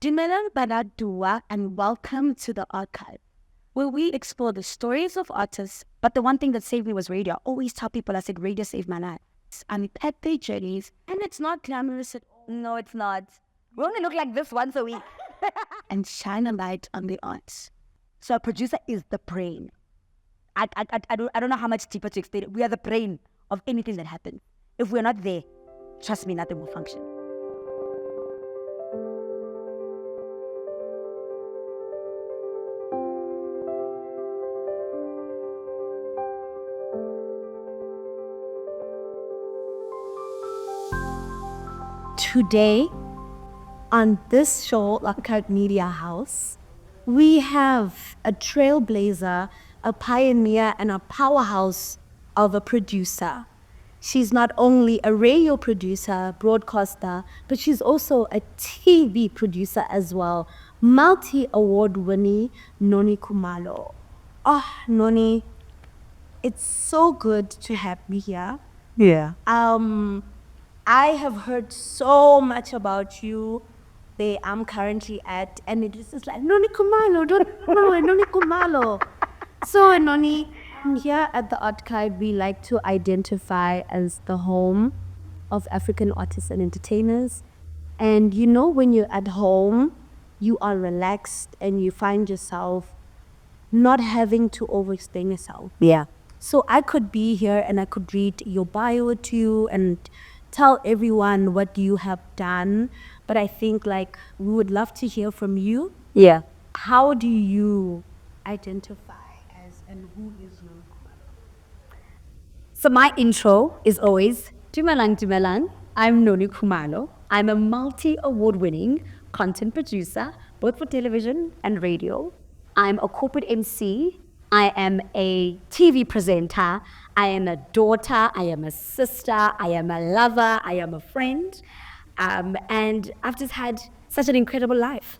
Dumelang Baradua and welcome to the archive, where we explore the stories of artists. But the one thing that saved me was radio. I always tell people, I said, radio saved my life. Unpack their journeys, and it's not glamorous at all. No, it's not. We only look like this once a week. And shine a light on the arts. So a producer is the brain. I don't know how much deeper to explain it. We are the brain of anything that happens. If we're not there, trust me, nothing will function. Today, on this show, Archive Media House, we have a trailblazer, a pioneer, and a powerhouse of a producer. She's not only a radio producer, broadcaster, but she's also a TV producer as well. Multi-award winning Noni Khumalo. Oh, Noni, it's so good to have me here. Yeah. I have heard so much about you. I'm currently at, and it is just like, Noni Khumalo, Noni Khumalo. So, Noni, here at the archive, we like to identify as the home of African artists and entertainers. And you know, when you're at home, you are relaxed and you find yourself not having to overexplain yourself. Yeah. So I could be here and I could read your bio to you and tell everyone what you have done. But I think like we would love to hear from you. Yeah. How do you identify as and who is Noni Khumalo? So my intro is always, Dumelang. I'm Noni Khumalo. I'm a multi-award winning content producer, both for television and radio. I'm a corporate MC. I am a TV presenter. I am a daughter. I am a sister. I am a lover. I am a friend. And I've just had such an incredible life.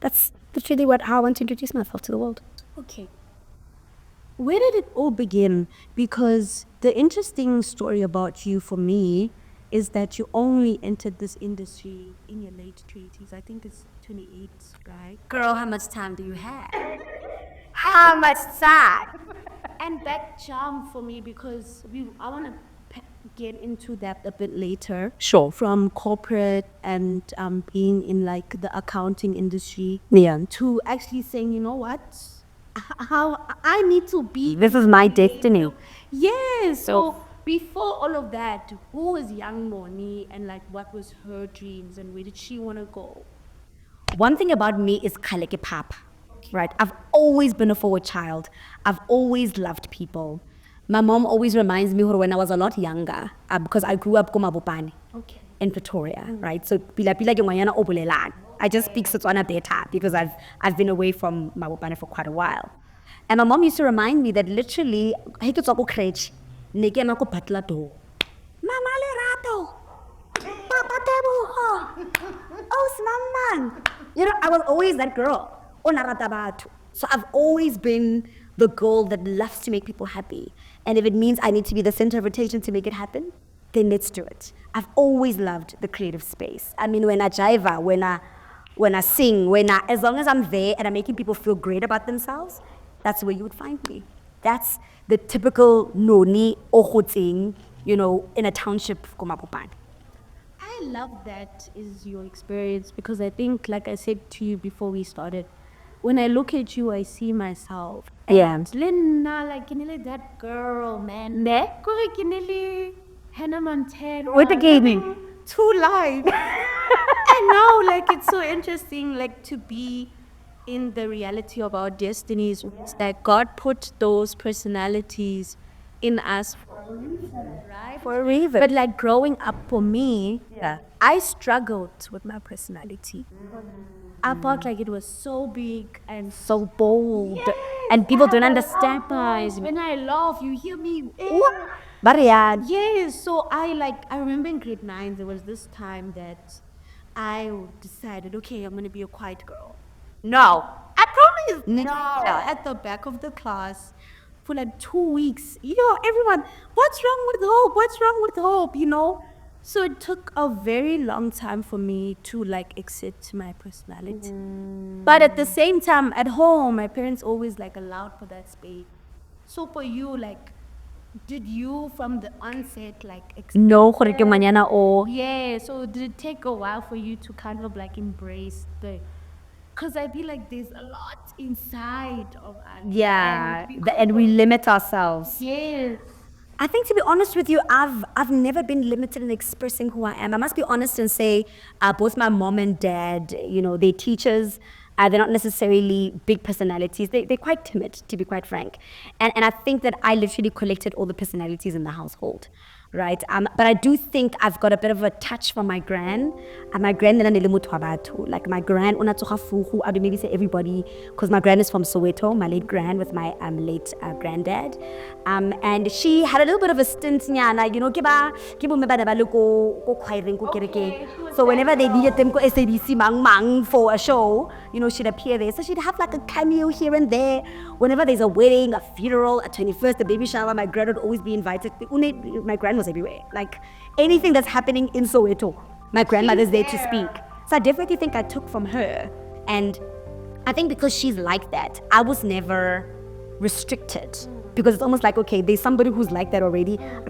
That's literally how I want to introduce myself to the world. Okay. Where did it all begin? Because the interesting story about you for me is that you only entered this industry in your late 20s. I think it's 28, right? Girl, how much time do you have? How much time? And that charm for me, because I want to get into that a bit later. Sure. From corporate and being in like the accounting industry. Yeah. To actually saying, you know what? How I need to be. This is my destiny. Yes. So before all of that, who was young Noni and like what was her dreams and where did she want to go? One thing about me is Katlego pap. Right, I've always been a forward child. I've always loved people. My mom always reminds me when I was a lot younger, because I grew up in Pretoria, right? So I just speak Setswana better because I've been away from Mabopane for quite a while. And my mom used to remind me that literally, Mama Lerato, Papa Teboho, oh Snamman. You know, I was always that girl. So I've always been the girl that loves to make people happy. And if it means I need to be the center of attention to make it happen, then let's do it. I've always loved the creative space. I mean, when I jive, when I sing, as long as I'm there and I'm making people feel great about themselves, that's where you would find me. That's the typical Noni Ohoting, you know, in a township. I love that is your experience because I think, like I said to you before we started, when I look at you, I see myself. Yeah. Lena, like that girl, man. Ne? Hannah Montana. With the gaming. Too live. I know, like it's so interesting, like to be in the reality of our destinies. That God put those personalities in us for a reason, right? For a reason. But like growing up for me, yeah, I struggled with my personality. I felt like it was so big and so bold. Yes, and people don't understand us. When I laugh, you hear me. But yeah. Yes, so I remember in grade 9, there was this time that I decided, okay, I'm going to be a quiet girl. No. I promise. No. At the back of the class for like 2 weeks. Everyone, what's wrong with Hope? What's wrong with Hope? So it took a very long time for me to like accept my personality. But at the same time, at home, my parents always like allowed for that space. So for you, like, did you from the onset like accept? No, gore ke manyana o. Yeah, so did it take a while for you to kind of like embrace the? Because I feel like there's a lot inside of us. Yeah, and we limit ourselves. Yes. I think, to be honest with you, I've never been limited in expressing who I am. I must be honest and say, both my mom and dad, they're teachers. They're not necessarily big personalities. They're quite timid, to be quite frank. And I think that I literally collected all the personalities in the household, right? But I do think I've got a bit of a touch from my gran. My gran, like my gran, I would maybe say everybody, because my gran is from Soweto, my late gran with my late granddad. And she had a little bit of a stint, so whenever they needed them, SABC for a show, she'd appear there. So she'd have like a cameo here and there. Whenever there's a wedding, a funeral, a 21st, a baby shower, my gran would always be invited. My gran was everywhere. Like anything that's happening in Soweto, my grandmother's there to speak. So I definitely think I took from her. And I think because she's like that, I was never restricted. Because it's almost like, okay, there's somebody who's like that already. So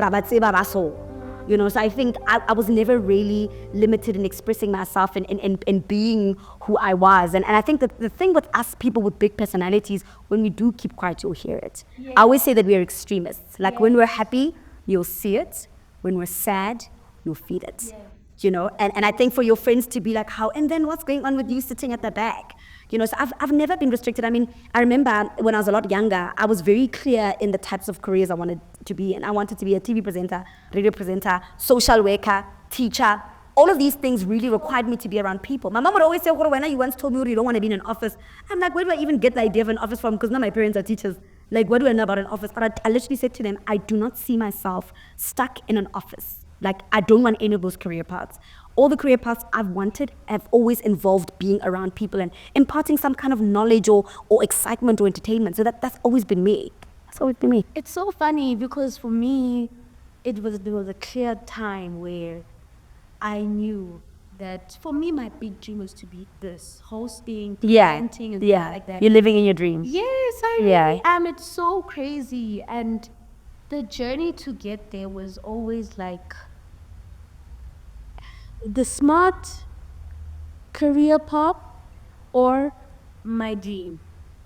I think I was never really limited in expressing myself and being who I was. And I think that the thing with us people with big personalities, when we do keep quiet, you'll hear it. Yeah. I always say that we are extremists. Like when we're happy, you'll see it. When we're sad, you'll feel it. Yeah. And I think for your friends to be like, how, and then what's going on with you sitting at the back? So I've never been restricted. I mean, I remember when I was a lot younger, I was very clear in the types of careers I wanted to be in. I wanted to be a TV presenter, radio presenter, social worker, teacher. All of these things really required me to be around people. My mom would always say, when you once told me you don't want to be in an office, I'm like, where do I even get the idea of an office from? Because now my parents are teachers. Like, what do I know about an office? But I literally said to them, I do not see myself stuck in an office. Like, I don't want any of those career paths. All the career paths I've wanted have always involved being around people and imparting some kind of knowledge or excitement or entertainment. So that's always been me. That's always been me. It's so funny because for me, there was a clear time where I knew that for me, my big dream was to be this, hosting, presenting, and stuff like that. You're living in your dream. Yes, I really am. It's so crazy. And the journey to get there was always like the smart career path or my dream,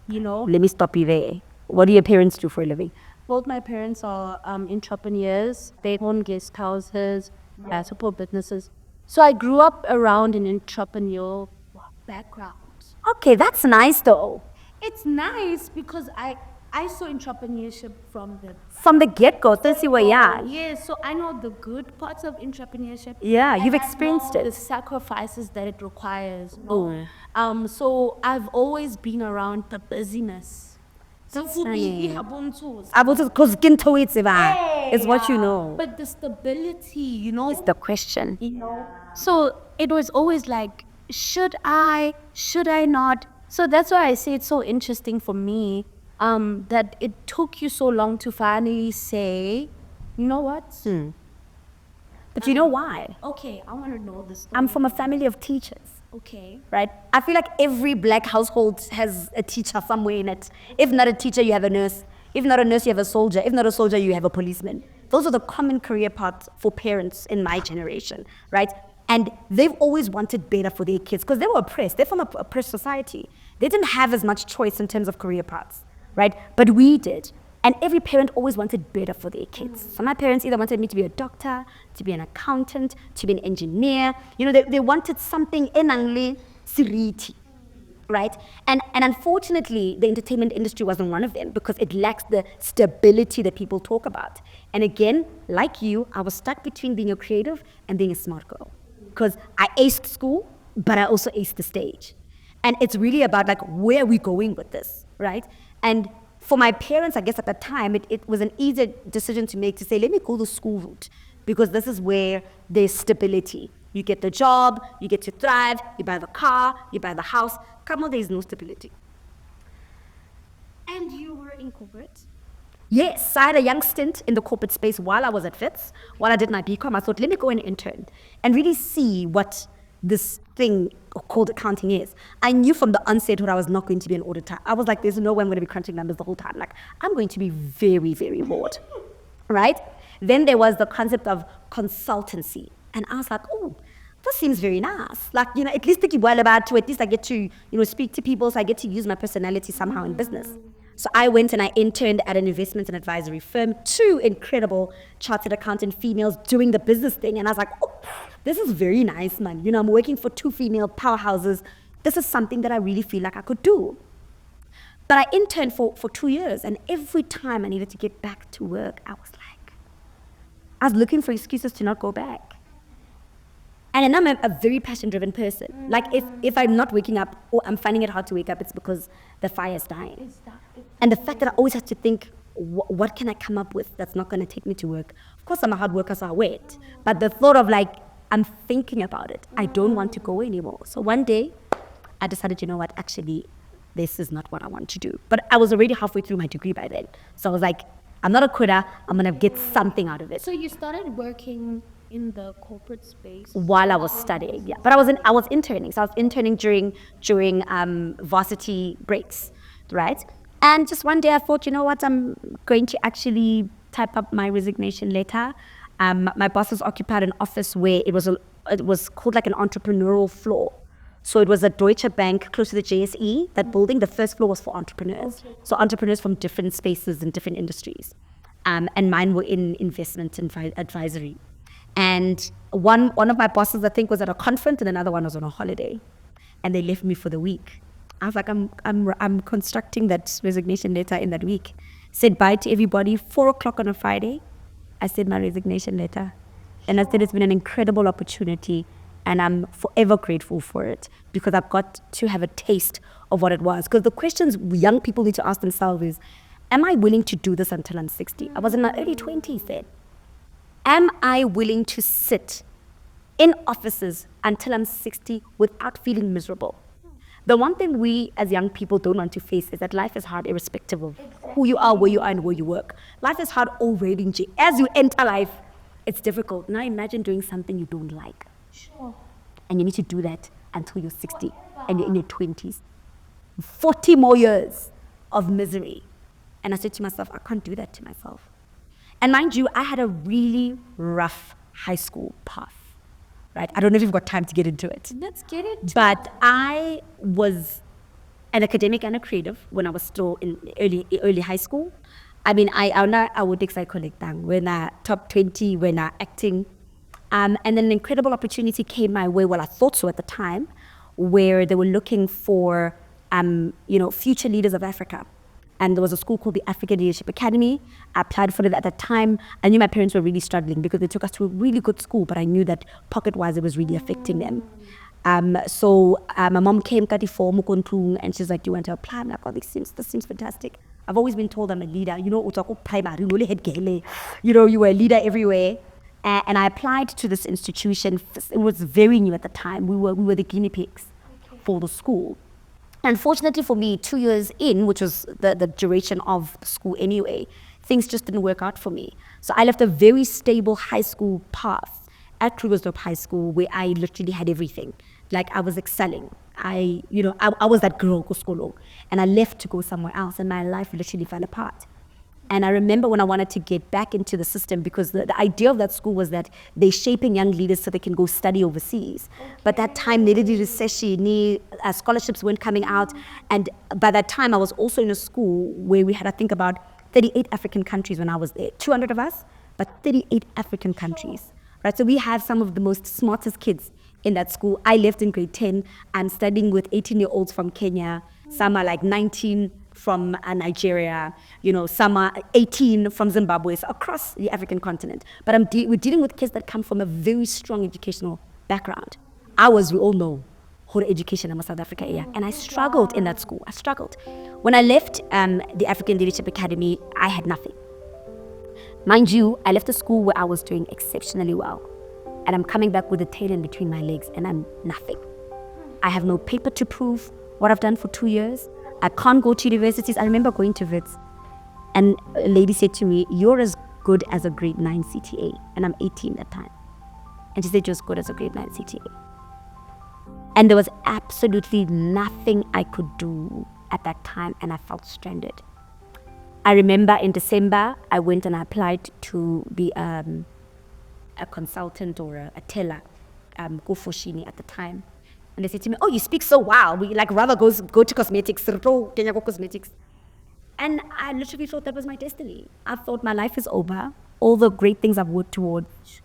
Let me stop you there. What do your parents do for a living? Both my parents are entrepreneurs. They own guest houses, support businesses. So I grew up around an entrepreneurial background. Okay, that's nice though. It's nice because I saw entrepreneurship from the get-go. Yeah, so I know the good parts of entrepreneurship. Yeah, you've experienced it. The sacrifices that it requires. So I've always been around the busyness. Because it's what you know. But the stability, is the question. So it was always like, should I not? So that's why I say it's so interesting for me that it took you so long to finally say, you know what? But you know why? Okay, I want to know this. I'm from a family of teachers. Okay. Right? I feel like every black household has a teacher somewhere in it. If not a teacher, you have a nurse. If not a nurse, you have a soldier. If not a soldier, you have a policeman. Those are the common career paths for parents in my generation, right? And they've always wanted better for their kids because they were oppressed. They're from a oppressed society. They didn't have as much choice in terms of career paths, right? But we did. And every parent always wanted better for their kids. So my parents either wanted me to be a doctor, to be an accountant, to be an engineer. They wanted something enangli siriti, right? And unfortunately, the entertainment industry wasn't one of them because it lacks the stability that people talk about. And again, like you, I was stuck between being a creative and being a smart girl. Because I aced school, but I also aced the stage. And it's really about like, where are we going with this, right? And for my parents, I guess at the time, it was an easy decision to make to say, let me go the school route because this is where there's stability. You get the job, you get to thrive, you buy the car, you buy the house. Come on, there's no stability. And you were in corporate? Yes, I had a young stint in the corporate space while I was at Wits. While I did my BCom, I thought, let me go and intern and really see what this thing called accounting is. I knew from the onset that I was not going to be an auditor. I was like, there's no way I'm going to be crunching numbers the whole time. Like, I'm going to be very, very bored, right? Then there was the concept of consultancy. And I was like, oh, this seems very nice. Like, at least think well about it. At least I get to, speak to people, so I get to use my personality somehow in business. So I went and I interned at an investment and advisory firm, 2 incredible chartered accountant females doing the business thing. And I was like, oh, this is very nice, man. I'm working for 2 female powerhouses. This is something that I really feel like I could do. But I interned for 2 years. And every time I needed to get back to work, I was looking for excuses to not go back. And I'm a very passion-driven person. Like, if I'm not waking up or I'm finding it hard to wake up, it's because the fire is dying. And the fact that I always have to think, what can I come up with that's not going to take me to work? Of course, I'm a hard worker, so I wait. But the thought of, I'm thinking about it. I don't want to go anymore. So one day, I decided, actually, this is not what I want to do. But I was already halfway through my degree by then. So I was like, I'm not a quitter. I'm going to get something out of it. So you started working in the corporate space while I was studying, yeah. But I was interning. So I was interning during varsity breaks, right? And just one day I thought, I'm going to actually type up my resignation letter. My boss was occupied an office where it was called like an entrepreneurial floor. So it was a Deutsche Bank close to the JSE, that building. The first floor was for entrepreneurs. Okay. So entrepreneurs from different spaces and different industries. And mine were in investment and advisory. And one of my bosses, I think, was at a conference, and another one was on a holiday. And they left me for the week. I was like, I'm constructing that resignation letter in that week. Said bye to everybody, 4:00 on a Friday. I said my resignation letter. And I said it's been an incredible opportunity, and I'm forever grateful for it, because I've got to have a taste of what it was. Because the questions young people need to ask themselves is, am I willing to do this until I'm 60? I was in my early 20s then. Am I willing to sit in offices until I'm 60 without feeling miserable? The one thing we as young people don't want to face is that life is hard irrespective of who you are, where you are, and where you work. Life is hard already. As you enter life, it's difficult. Now imagine doing something you don't like. Sure. And you need to do that until you're 60 and you're in your 20s. 40 more years of misery. And I said to myself, I can't do that to myself. And mind you, I had a really rough high school path, right? I don't know if you've got time to get into it. Let's get into But I was an academic and a creative when I was still in early high school. I mean, I would collect when I top 20, when I acting. And then an incredible opportunity came my way, well, I thought so at the time, where they were looking for, future leaders of Africa. And there was a school called the African Leadership Academy. I applied for it at the time. I knew my parents were really struggling because they took us to a really good school, but I knew that pocket-wise it was really affecting them. So my mom came and she's like, do you want to apply? I'm like, oh, this seems fantastic. I've always been told I'm a leader. Primary, you were a leader everywhere. And I applied to this institution. It was very new at the time. We were the guinea pigs for the school. Unfortunately for me, 2 years in, which was the duration of the school anyway, things just didn't work out for me. So I left a very stable high school path at Krugersdorp High School, where I literally had everything. Like, I was excelling. I was that girl, and I left to go somewhere else, and my life literally fell apart. And I remember when I wanted to get back into the system, because the idea of that school was that they're shaping young leaders so they can go study overseas. Okay. But that time, scholarships weren't coming out. And by that time, I was also in a school where we had, I think, about 38 African countries when I was there. 200 of us, but 38 African countries. Right? So we have some of the most smartest kids in that school. I left in grade 10. I'm studying with 18-year-olds from Kenya. Some are like 19 from Nigeria, some are 18 from Zimbabwe, so across the African continent. But we're dealing with kids that come from a very strong educational background. We all know how education in South Africa is. And I struggled in that school. I struggled. When I left the African Leadership Academy, I had nothing. Mind you, I left a school where I was doing exceptionally well. And I'm coming back with a tail in between my legs, and I'm nothing. I have no paper to prove what I've done for 2 years. I can't go to universities. I remember going to Wits, And a lady said to me, "You're as good as a grade 9 CTA." And I'm 18 at the time. And she said, "You're as good as a grade 9 CTA." And there was absolutely nothing I could do at that time, and I felt stranded. I remember in December, I went and I applied to be a consultant or a teller, go for Shini at the time. And they said to me, "Oh, you speak so well. We like rather go to cosmetics. Cosmetics." And I literally thought that was my destiny. I thought my life is over. All the great things I've worked towards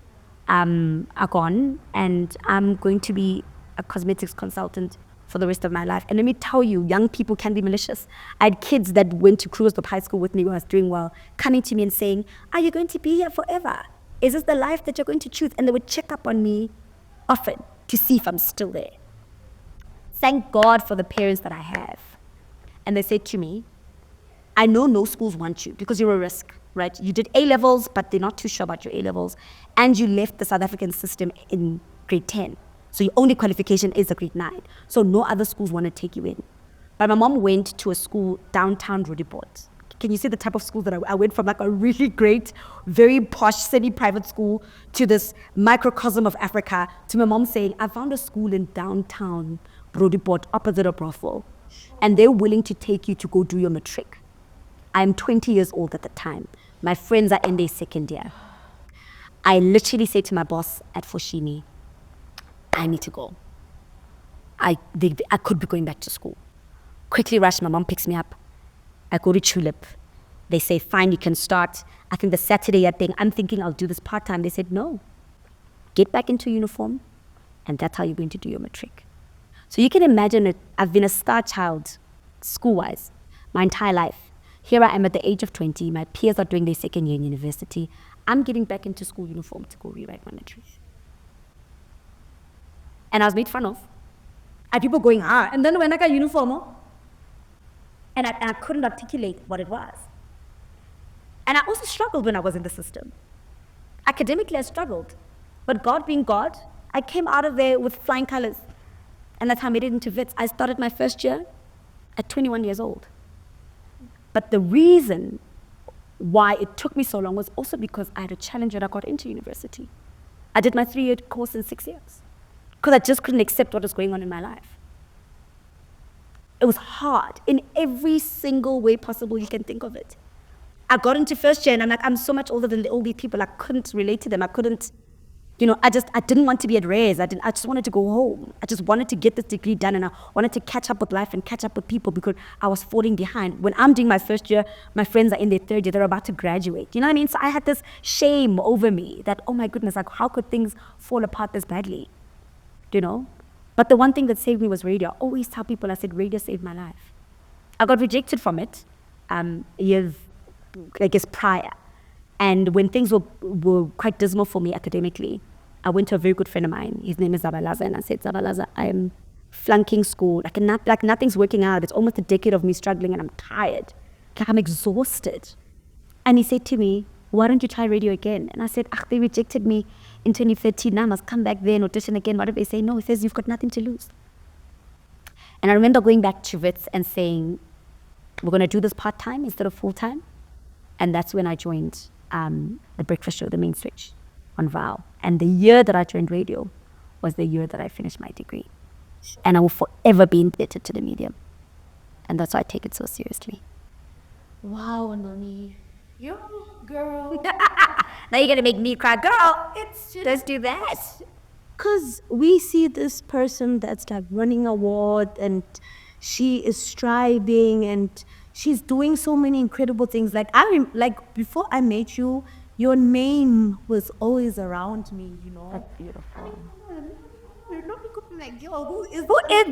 are gone, and I'm going to be a cosmetics consultant for the rest of my life. And let me tell you, young people can be malicious. I had kids that went to Krugersdorp High School with me when I was doing well, coming to me and saying, "Are you going to be here forever? Is this the life that you're going to choose?" And they would check up on me often to see if I'm still there. Thank God for the parents that I have. And they said to me, "I know no schools want you because you're a risk, right? You did A-levels, but they're not too sure about your A-levels. And you left the South African system in grade 10. So your only qualification is a grade 9. So no other schools want to take you in." But my mom went to a school downtown Roodepoort. Can you see the type of school that I went from, like a really great, very posh, semi-private school to this microcosm of Africa, to my mom saying, "I found a school in downtown Roodepoort, opposite of Brothel, and they're willing to take you to go do your matric." I'm 20 years old at the time. My friends are in their second year. I literally say to my boss at Foshini, "I need to go. I could be going back to school." Quickly rush, my mom picks me up. I go to Tulip. They say, "Fine, you can start." I think the Saturday thing, I'm thinking I'll do this part-time. They said, "No, get back into uniform, and that's how you're going to do your matric." So you can imagine it. I've been a star child, school-wise, my entire life. Here I am at the age of 20. My peers are doing their second year in university. I'm getting back into school uniform to go rewrite my matric. And I was made fun of. And people going, and then when I got uniform, and I couldn't articulate what it was. And I also struggled when I was in the system. Academically, I struggled. But God being God, I came out of there with flying colors. And that's how I made it into Wits. I started my first year at 21 years old. But the reason why it took me so long was also because I had a challenge when I got into university. I did my 3-year course in 6 years because I just couldn't accept what was going on in my life. It was hard in every single way possible you can think of it. I got into first year and I'm like, I'm so much older than all these people. I couldn't relate to them. I couldn't, I didn't want to be at Reyes. I just wanted to go home. I just wanted to get this degree done, and I wanted to catch up with life and catch up with people because I was falling behind. When I'm doing my first year, my friends are in their third year. They're about to graduate. You know what I mean? So I had this shame over me that, oh my goodness, like how could things fall apart this badly? But the one thing that saved me was radio. I always tell people, I said, radio saved my life. I got rejected from it years, I guess, prior. And when things were quite dismal for me academically, I went to a very good friend of mine. His name is Zabalaza. And I said, "Zabalaza, I am flunking school. Like nothing's working out. It's almost a decade of me struggling and I'm tired. Like I'm exhausted." And he said to me, "Why don't you try radio again?" And I said, "They rejected me in 2013. Now I must come back there and audition again. What if they say no?" He says, "You've got nothing to lose." And I remember going back to Wits and saying, "We're going to do this part-time instead of full-time." And that's when I joined the breakfast show, The Main Switch, on VOW. And the year that I joined radio was the year that I finished my degree. And I will forever be indebted to the medium. And that's why I take it so seriously. Wow, Noni. Yo, girl. Now you're going to make me cry. Girl, let's do that. Because we see this person that's like running award and she is striving and she's doing so many incredible things. Like before I met you, your name was always around me, That's beautiful. Like, yo, who is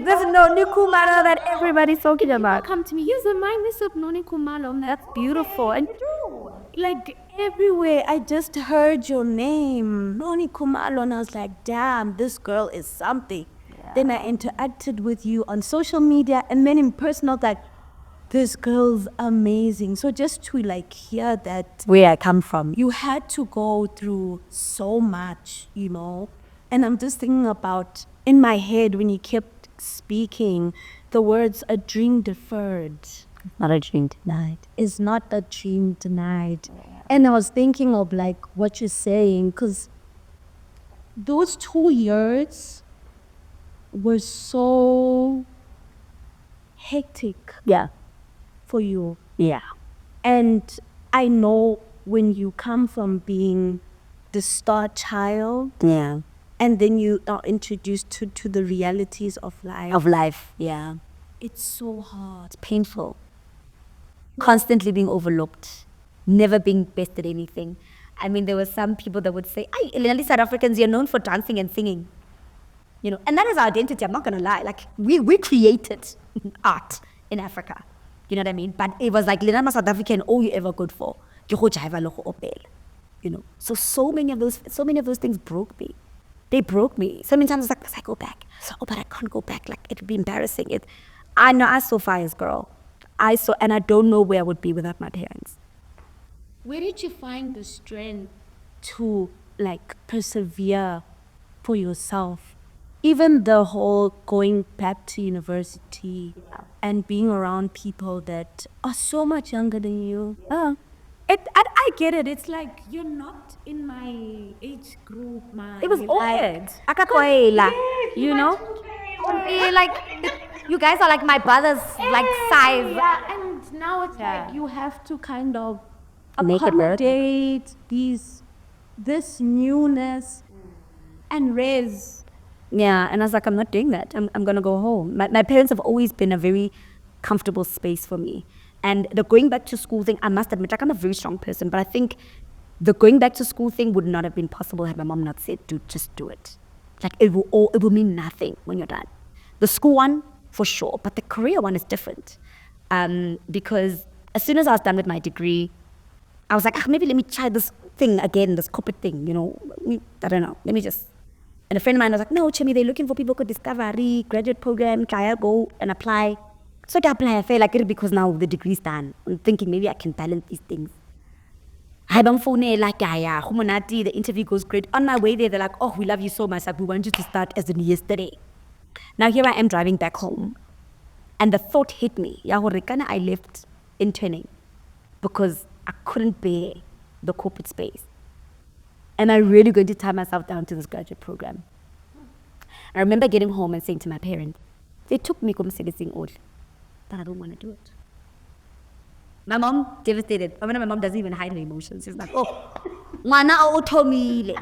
this Noni Khumalo that everybody's talking about? Come to me, use the mind this of Noni Khumalo. That's beautiful. And like everywhere, I just heard your name, Noni Khumalo, and I was like, damn, this girl is something. Yeah. Then I interacted with you on social media, and then in person, I was like, this girl's amazing. So just to like hear that where I come from, you had to go through so much, And I'm just thinking about, in my head, when you kept speaking, the words "a dream deferred." Not a dream denied. Is not a dream denied. And I was thinking of like what you're saying, because those 2 years were so hectic Yeah. for you. Yeah. And I know when you come from being the star child Yeah. and then you are introduced to the realities of life, Of life. Yeah. it's so hard. Painful. Constantly being overlooked. Never being best at anything. I mean, there were some people that would say, "Ay, South Africans, you're known for dancing and singing." You know, and that is our identity. I'm not gonna lie. Like we created art in Africa. You know what I mean? But it was like Lena South African, all you ever good for. You know. So many of those things broke me. They broke me. So many times I was like, must I go back? Oh, but I can't go back. Like it would be embarrassing. I know I saw fires, girl. And I don't know where I would be without my parents. Where did you find the strength to like persevere for yourself? Even the whole going back to university and being around people that are so much younger than you. I get it. It's like you're not in my age group, man. It was Like, awkward. Akakoela, you know? Like, you guys are like my brothers, like size. Yeah, and now it's like you have to kind of Make it work. accommodate this newness and raise. Yeah, and I was like, I'm not doing that. I'm going to go home. My parents have always been a very comfortable space for me. And the going back to school thing, I must admit, like I'm a very strong person, but I think the going back to school thing would not have been possible had my mom not said, dude, just do it. Like it will mean nothing when you're done. The school one, for sure, but the career one is different. Because as soon as I was done with my degree, I was like, maybe let me try this thing again, this corporate thing, you know. I don't know. Let me just. And a friend of mine was like, no, Chemi, they're looking for people who discovery, graduate program, try go and apply. So I apply, I feel like it because now the degree's done. I'm thinking maybe I can balance these things. I don't phone like, yeah, the interview goes great. On my way there, they're like, oh, we love you so much. Like, we want you to start as in yesterday. Now here I am driving back home. And the thought hit me, I left interning because I couldn't bear the corporate space. And I'm really going to tie myself down to this graduate program. I remember getting home and saying to my parents, they took me all, but I don't want to do it. My mom, devastated. My mom doesn't even hide her emotions. She's like, oh, mwana told me.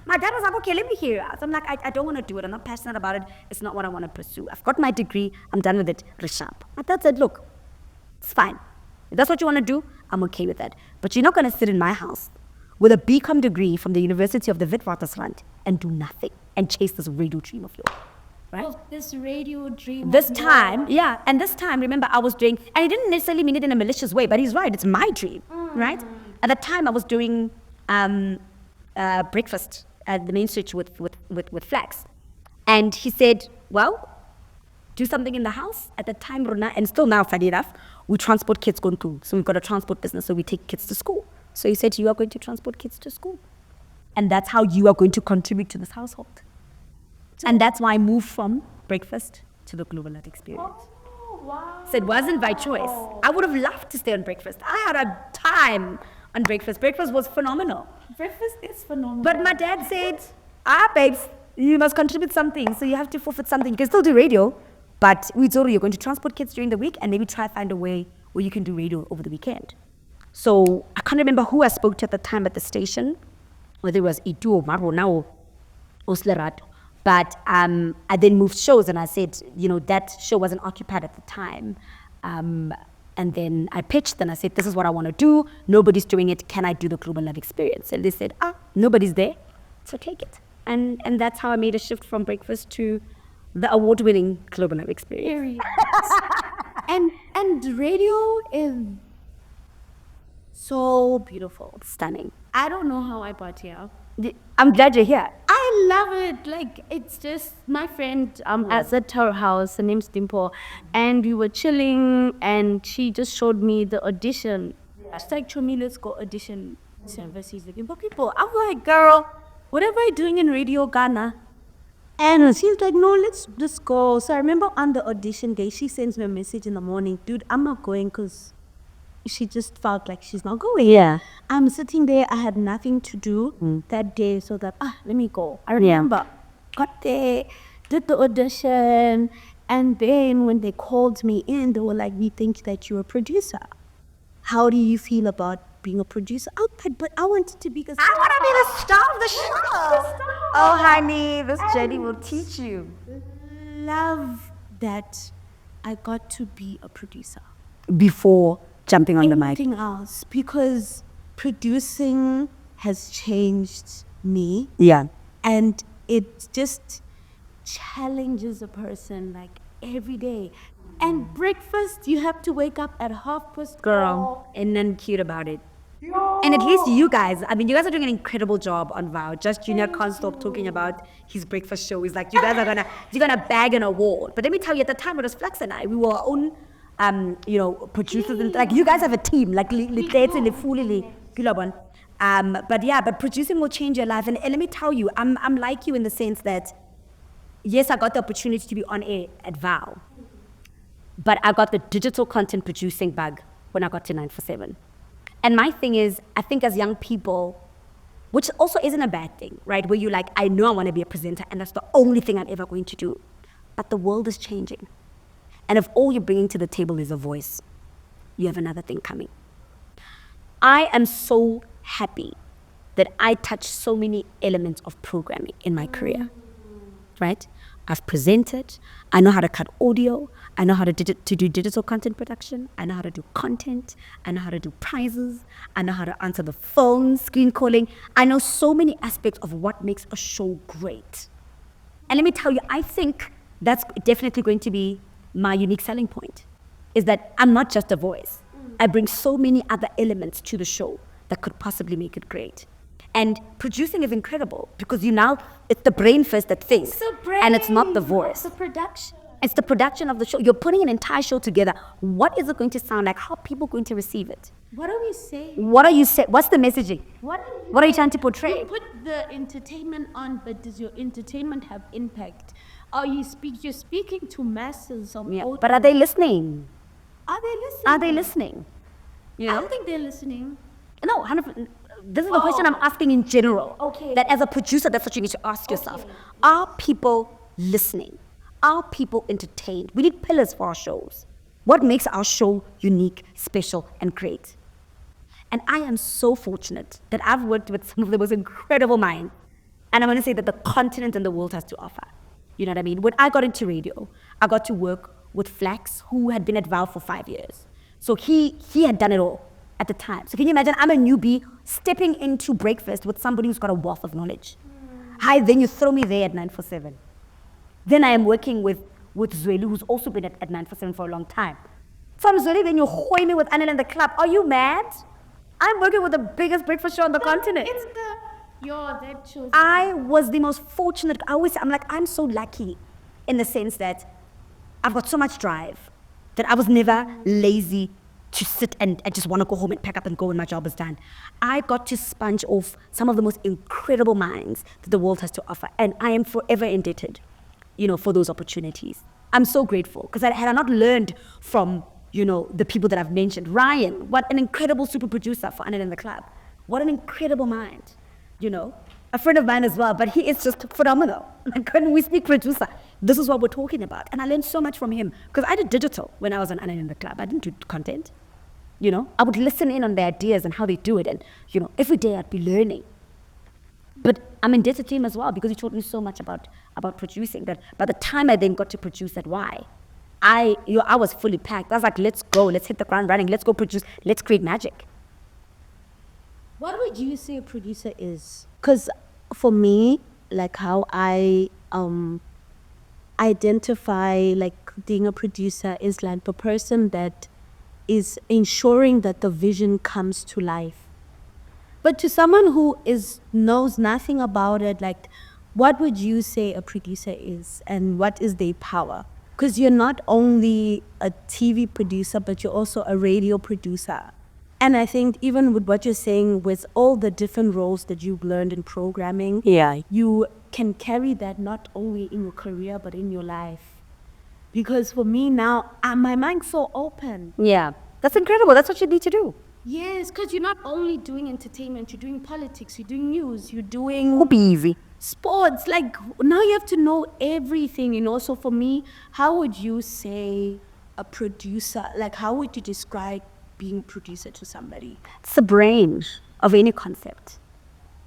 My dad was like, okay, let me hear it. So I'm like, I don't want to do it. I'm not passionate about it. It's not what I want to pursue. I've got my degree. I'm done with it. Rishab. My dad said, look, it's fine. If that's what you want to do, I'm okay with that. But you're not going to sit in my house with a BCom degree from the University of the Witwatersrand and do nothing and chase this radio dream of yours. Right? Oh, this radio dream. This time, yeah, and this time, remember, I was doing, and he didn't necessarily mean it in a malicious way, but he's right, it's my dream, right? At the time, I was doing breakfast at the main switch with Flax. And he said, well, do something in the house. At the time, Rona, and still now, funny enough, we transport kids going through. So we've got a transport business, so we take kids to school. So he said, you are going to transport kids to school. And that's how you are going to contribute to this household. And that's why I moved from breakfast to the Global Life Experience. Oh, wow. So it wasn't by choice. I would have loved to stay on breakfast. I had a time on breakfast. Breakfast was phenomenal. Breakfast is phenomenal. But my dad said, babes, you must contribute something. So you have to forfeit something. You can still do radio, but we told you you're going to transport kids during the week and maybe try to find a way where you can do radio over the weekend. So I can't remember who I spoke to at the time at the station, whether it was Itu or Marona or Oslerato. But I then moved shows and I said, you know, that show wasn't occupied at the time. And then I pitched and I said, this is what I want to do. Nobody's doing it. Can I do the Global Life Experience? And they said, nobody's there. So take it. And that's how I made a shift from breakfast to the award-winning Global Life Experience. and radio is so beautiful. Stunning. I don't know how I got here. I'm glad you're here. I love it. Like, it's just my friend at the powerhouse, her name's Dimpo, and we were chilling, and she just showed me the audition. She's like, Chomi, let's go audition services looking for people. I'm like, girl, what am I doing in Radio Ghana? And she's like, no, let's just go. So I remember on the audition day, she sends me a message in the morning, dude, I'm not going because she just felt like she's not going. Yeah. I'm sitting there, I had nothing to do that day, so that, let me go. I remember, got there, did the audition, and then when they called me in, they were like, we think that you're a producer. How do you feel about being a producer? But I wanted to be, because I want to be the star of the show. Oh, honey, this journey will teach you. love that I got to be a producer. Before jumping on the mic. Anything else, because producing has changed me, Yeah. and it just challenges a person like every day. And breakfast, you have to wake up at 4:30. Girl, and none cute about it. And at least you guys, I mean, you guys are doing an incredible job on Vow. Just Junior can't stop talking about his breakfast show. He's like, you guys are you're gonna bag an award. But let me tell you, at the time it was Flex and I. We were our own, producers, and like you guys have a team, like but producing will change your life. And let me tell you, I'm like you in the sense that, yes, I got the opportunity to be on air at Vow, but I got the digital content producing bug when I got to 947. And my thing is, I think as young people, which also isn't a bad thing, right? Where you're like, I know I want to be a presenter and that's the only thing I'm ever going to do. But the world is changing. And if all you're bringing to the table is a voice, you have another thing coming. I am so happy that I touched so many elements of programming in my career, right? I've presented, I know how to cut audio, I know how to do digital content production, I know how to do content, I know how to do prizes, I know how to answer the phone, screen calling. I know so many aspects of what makes a show great. And let me tell you, I think that's definitely going to be my unique selling point, is that I'm not just a voice. I bring so many other elements to the show that could possibly make it great. And producing is incredible because it's the brain first that thinks, and it's not the voice. It's the production. It's the production of the show. You're putting an entire show together. What is it going to sound like? How are people going to receive it? What are we saying? What are you saying? What's the messaging? What are you trying to portray? You put the entertainment on, but does your entertainment have impact? You're speaking to masses of audience. But are they listening? Are they listening? Are they listening? You I know? don't think they're listening. No, 100%. This is the question I'm asking in general. Okay. That as a producer, that's what you need to ask yourself. Are people listening? Are people entertained? We need pillars for our shows. What makes our show unique, special, and great? And I am so fortunate that I've worked with some of the most incredible minds. And I'm going to say that the continent and the world has to offer. You know what I mean? When I got into radio, I got to work with Flax, who had been at Val for 5 years. So he had done it all at the time. So can you imagine, I'm a newbie stepping into breakfast with somebody who's got a wealth of knowledge. Hi, then you throw me there at 947. Then I am working with Zweli, who's also been at 947 for a long time. From Zweli, then you hoy me with Anil in the club. Are you mad? I'm working with the biggest breakfast show on the continent. It's that shows. I was the most fortunate. I'm so lucky in the sense that I've got so much drive that I was never lazy to sit and just want to go home and pack up and go when my job is done. I got to sponge off some of the most incredible minds that the world has to offer. And I am forever indebted, for those opportunities. I'm so grateful because had I not learned from, the people that I've mentioned, Ryan, what an incredible super producer for Anil in the Club. What an incredible mind, A friend of mine as well, but he is just phenomenal. Like when we speak producer, this is what we're talking about. And I learned so much from him because I did digital when I was on Anil in the Club. I didn't do content. I would listen in on their ideas and how they do it. And, every day I'd be learning. But I'm indebted to him as well because he taught me so much about producing that by the time I then got to produce at Y, I was fully packed. I was like, let's go, let's hit the ground running, let's go produce, let's create magic. What would you say a producer is? Because for me, like how I identify like being a producer is like the person that is ensuring that the vision comes to life. But to someone who knows nothing about it, like what would you say a producer is and what is their power? Because you're not only a TV producer, but you're also a radio producer. And I think even with what you're saying, with all the different roles that you've learned in programming, you can carry that not only in your career but in your life. Because for me now, my mind's so open. Yeah. That's incredible. That's what you need to do. Yes, because you're not only doing entertainment, you're doing politics, you're doing news, you're doing It'll be easy. sports. Like, now you have to know everything, you know. So for me, how would you say a producer, like how would you describe being producer to somebody? It's the brain of any concept,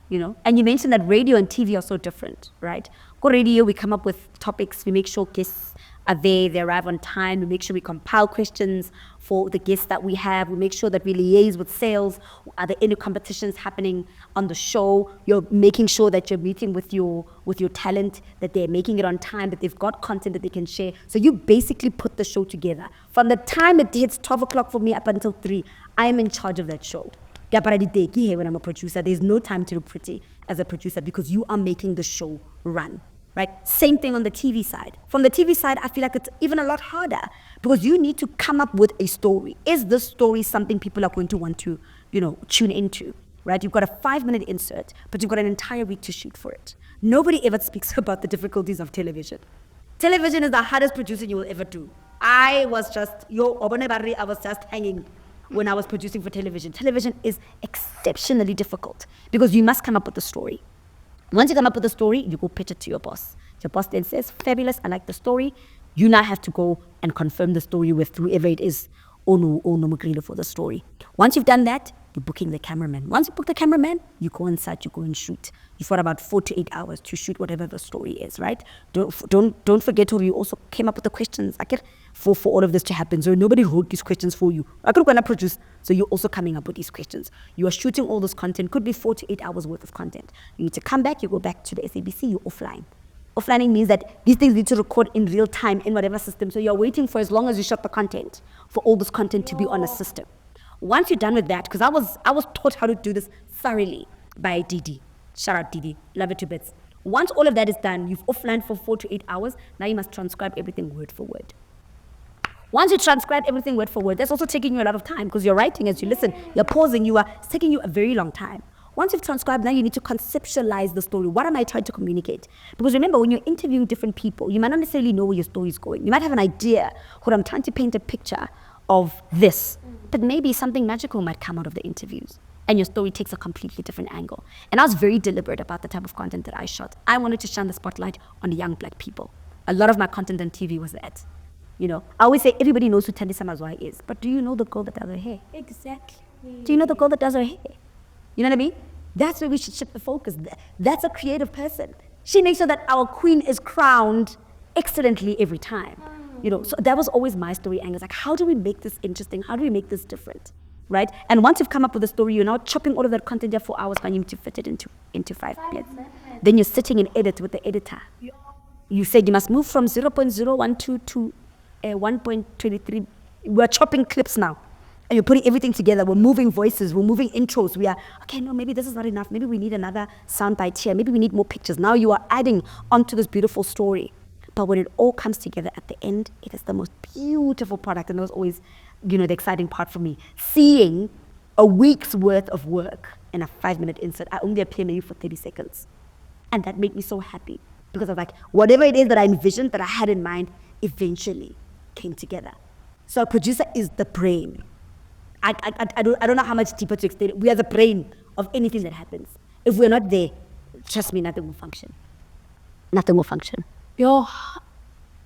you know. And you mentioned that radio and TV are so different, right? Go radio, we come up with topics, we make sure guests are there, they arrive on time, we make sure we compile questions for the guests that we have, we make sure that we liaise with sales. Are there any competitions happening on the show? You're making sure that you're meeting with your talent, that they're making it on time, that they've got content that they can share. So you basically put the show together. From the time it hits 12 o'clock for me up until 3, I am in charge of that show. When I'm a producer, there's no time to look pretty as a producer because you are making the show run. Right? Same thing on the TV side. From the TV side, I feel like it's even a lot harder because you need to come up with a story. Is this story something people are going to want to, you know, tune into? Right? You've got a 5-minute insert, but you've got an entire week to shoot for it. Nobody ever speaks about the difficulties of television. Television is the hardest producing you will ever do. I was just hanging when I was producing for television. Television is exceptionally difficult because you must come up with a story. Once you come up with a story, you go pitch it to your boss. Your boss then says, fabulous, I like the story. You now have to go and confirm the story with whoever it is, Ono Mokoena for the story. Once you've done that, you're booking the cameraman. Once you book the cameraman, you go inside, you go and shoot. You've got about 4 to 8 hours to shoot whatever the story is, right? Don't forget you also came up with the questions for all of this to happen. So nobody wrote these questions for you. I could go and produce. So you're also coming up with these questions. You are shooting all this content, could be 4 to 8 hours worth of content. You need to come back, you go back to the SABC, you're offline. Offlining means that these things need to record in real time in whatever system. So you're waiting for as long as you shot the content for all this content to be on a system. Once you're done with that, because I was taught how to do this thoroughly by Didi. Shout out Didi, love it to bits. Once all of that is done, you've offlined for 4 to 8 hours, now you must transcribe everything word for word. Once you transcribe everything word for word, that's also taking you a lot of time because you're writing as you listen, you're pausing, it's taking you a very long time. Once you've transcribed, now you need to conceptualize the story. What am I trying to communicate? Because remember, when you're interviewing different people, you might not necessarily know where your story is going. You might have an idea, what I'm trying to paint a picture of this, but maybe something magical might come out of the interviews and your story takes a completely different angle. And I was very deliberate about the type of content that I shot. I wanted to shine the spotlight on young black people. A lot of my content on TV was that. You know, I always say everybody knows who Thandisa Mazwai is, but do you know the girl that does her hair? Exactly. Do you know the girl that does her hair? You know what I mean? That's where we should shift the focus. That's a creative person. She makes sure that our queen is crowned excellently every time. You know, so that was always my story angle. It's like, how do we make this interesting? How do we make this different? Right? And once you've come up with a story, you're now chopping all of that content there for hours and you need to fit it into 5 minutes. Then you're sitting in edit with the editor. You said you must move from 0.012 to 1.23. We're chopping clips now. And you're putting everything together. We're moving voices. We're moving intros. We are, okay, no, maybe this is not enough. Maybe we need another soundbite here. Maybe we need more pictures. Now you are adding onto this beautiful story. But when it all comes together at the end, it is the most beautiful product. And that was always, you know, the exciting part for me. Seeing a week's worth of work in a 5-minute insert. I only appear maybe for 30 seconds. And that made me so happy. Because I was like, whatever it is that I envisioned, that I had in mind, eventually came together. So a producer is the brain. I don't know how much deeper to explain it. We are the brain of anything that happens. If we're not there, trust me, nothing will function. Nothing will function.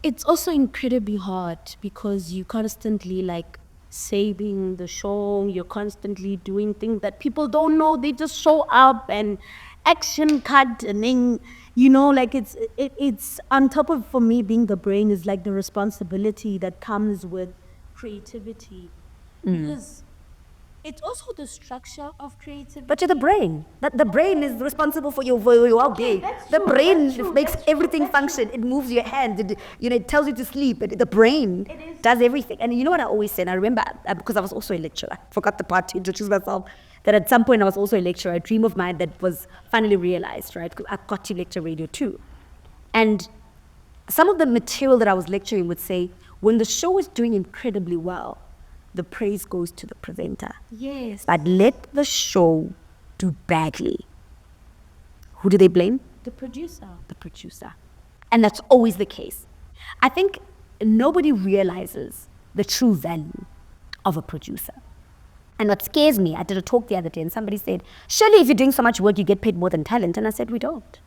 It's also incredibly hard because you constantly like saving the show, you're constantly doing things that people don't know, they just show up and action cut and then, you know, like it's on top of, for me, being the brain is like the responsibility that comes with creativity. Because it's also the structure of creativity. But you're the brain. The brain is responsible for your well-being. The brain makes everything function. It moves your hand. It tells you to sleep. The brain does everything. And you know what I always say, and I remember, because I was also a lecturer, I forgot the part to introduce myself, that at some point I was also a lecturer, a dream of mine that was finally realized, right? Because I got to lecture radio too. And some of the material that I was lecturing would say, when the show is doing incredibly well, the praise goes to the presenter. Yes. But let the show do badly. Who do they blame? The producer. The producer. And that's always the case. I think nobody realizes the true value of a producer. And what scares me, I did a talk the other day and somebody said, surely if you're doing so much work, you get paid more than talent. And I said, we don't.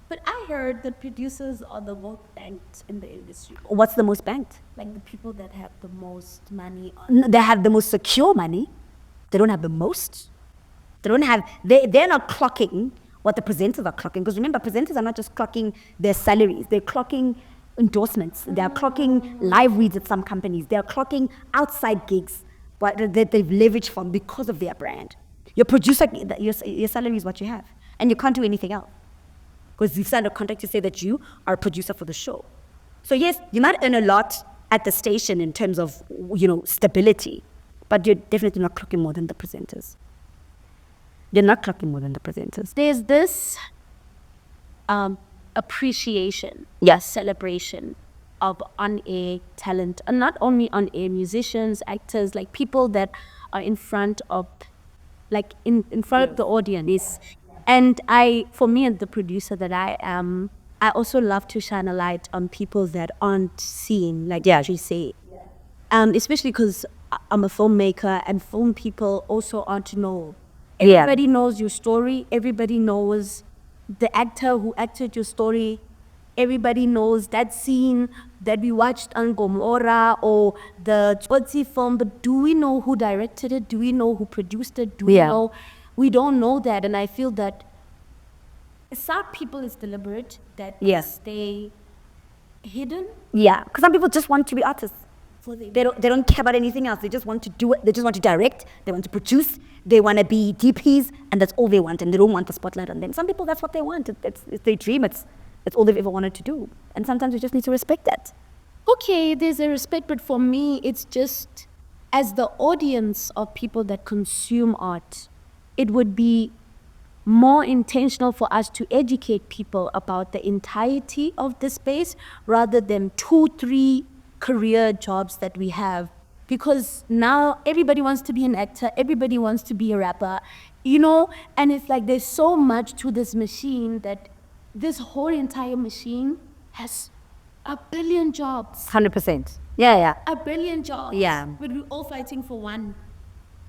But I heard that producers are the most banked in the industry. What's the most banked? Like the people that have the most money. They have the most secure money. They don't have the most. They're not clocking what the presenters are clocking. Because remember, presenters are not just clocking their salaries. They're clocking endorsements. They're clocking live reads at some companies. They're clocking outside gigs that they've leveraged from because of their brand. Your producer, your salary is what you have. And you can't do anything else. Because you've signed a contract to say that you are a producer for the show. So yes, you might earn a lot at the station in terms of, stability. But you're definitely not clocking more than the presenters. You're not clocking more than the presenters. There's this appreciation, celebration of on-air talent, and not only on-air musicians, actors, like people that are in front of, in front of the audience. And for me, as the producer that I am, I also love to shine a light on people that aren't seen, like you say. Especially because I'm a filmmaker, and film people also aren't known. Everybody knows your story. Everybody knows the actor who acted your story. Everybody knows that scene that we watched on Gomora or the Wesi film, but do we know who directed it? Do we know who produced it? Do we know? We don't know that, and I feel that some people is deliberate, that stay hidden. Yeah, because some people just want to be artists. They don't care about anything else. They just want to do it. They just want to direct. They want to produce. They want to be DPs, and that's all they want. And they don't want the spotlight on them. Some people, that's what they want. It's their dream. It's all they've ever wanted to do. And sometimes we just need to respect that. Okay, there's a respect, but for me, it's just as the audience of people that consume art, it would be more intentional for us to educate people about the entirety of the space rather than 2-3 career jobs that we have. Because now everybody wants to be an actor, everybody wants to be a rapper, and it's like there's so much to this machine that this whole entire machine has a billion jobs. 100%. Yeah. A billion jobs. Yeah. But we're all fighting for one.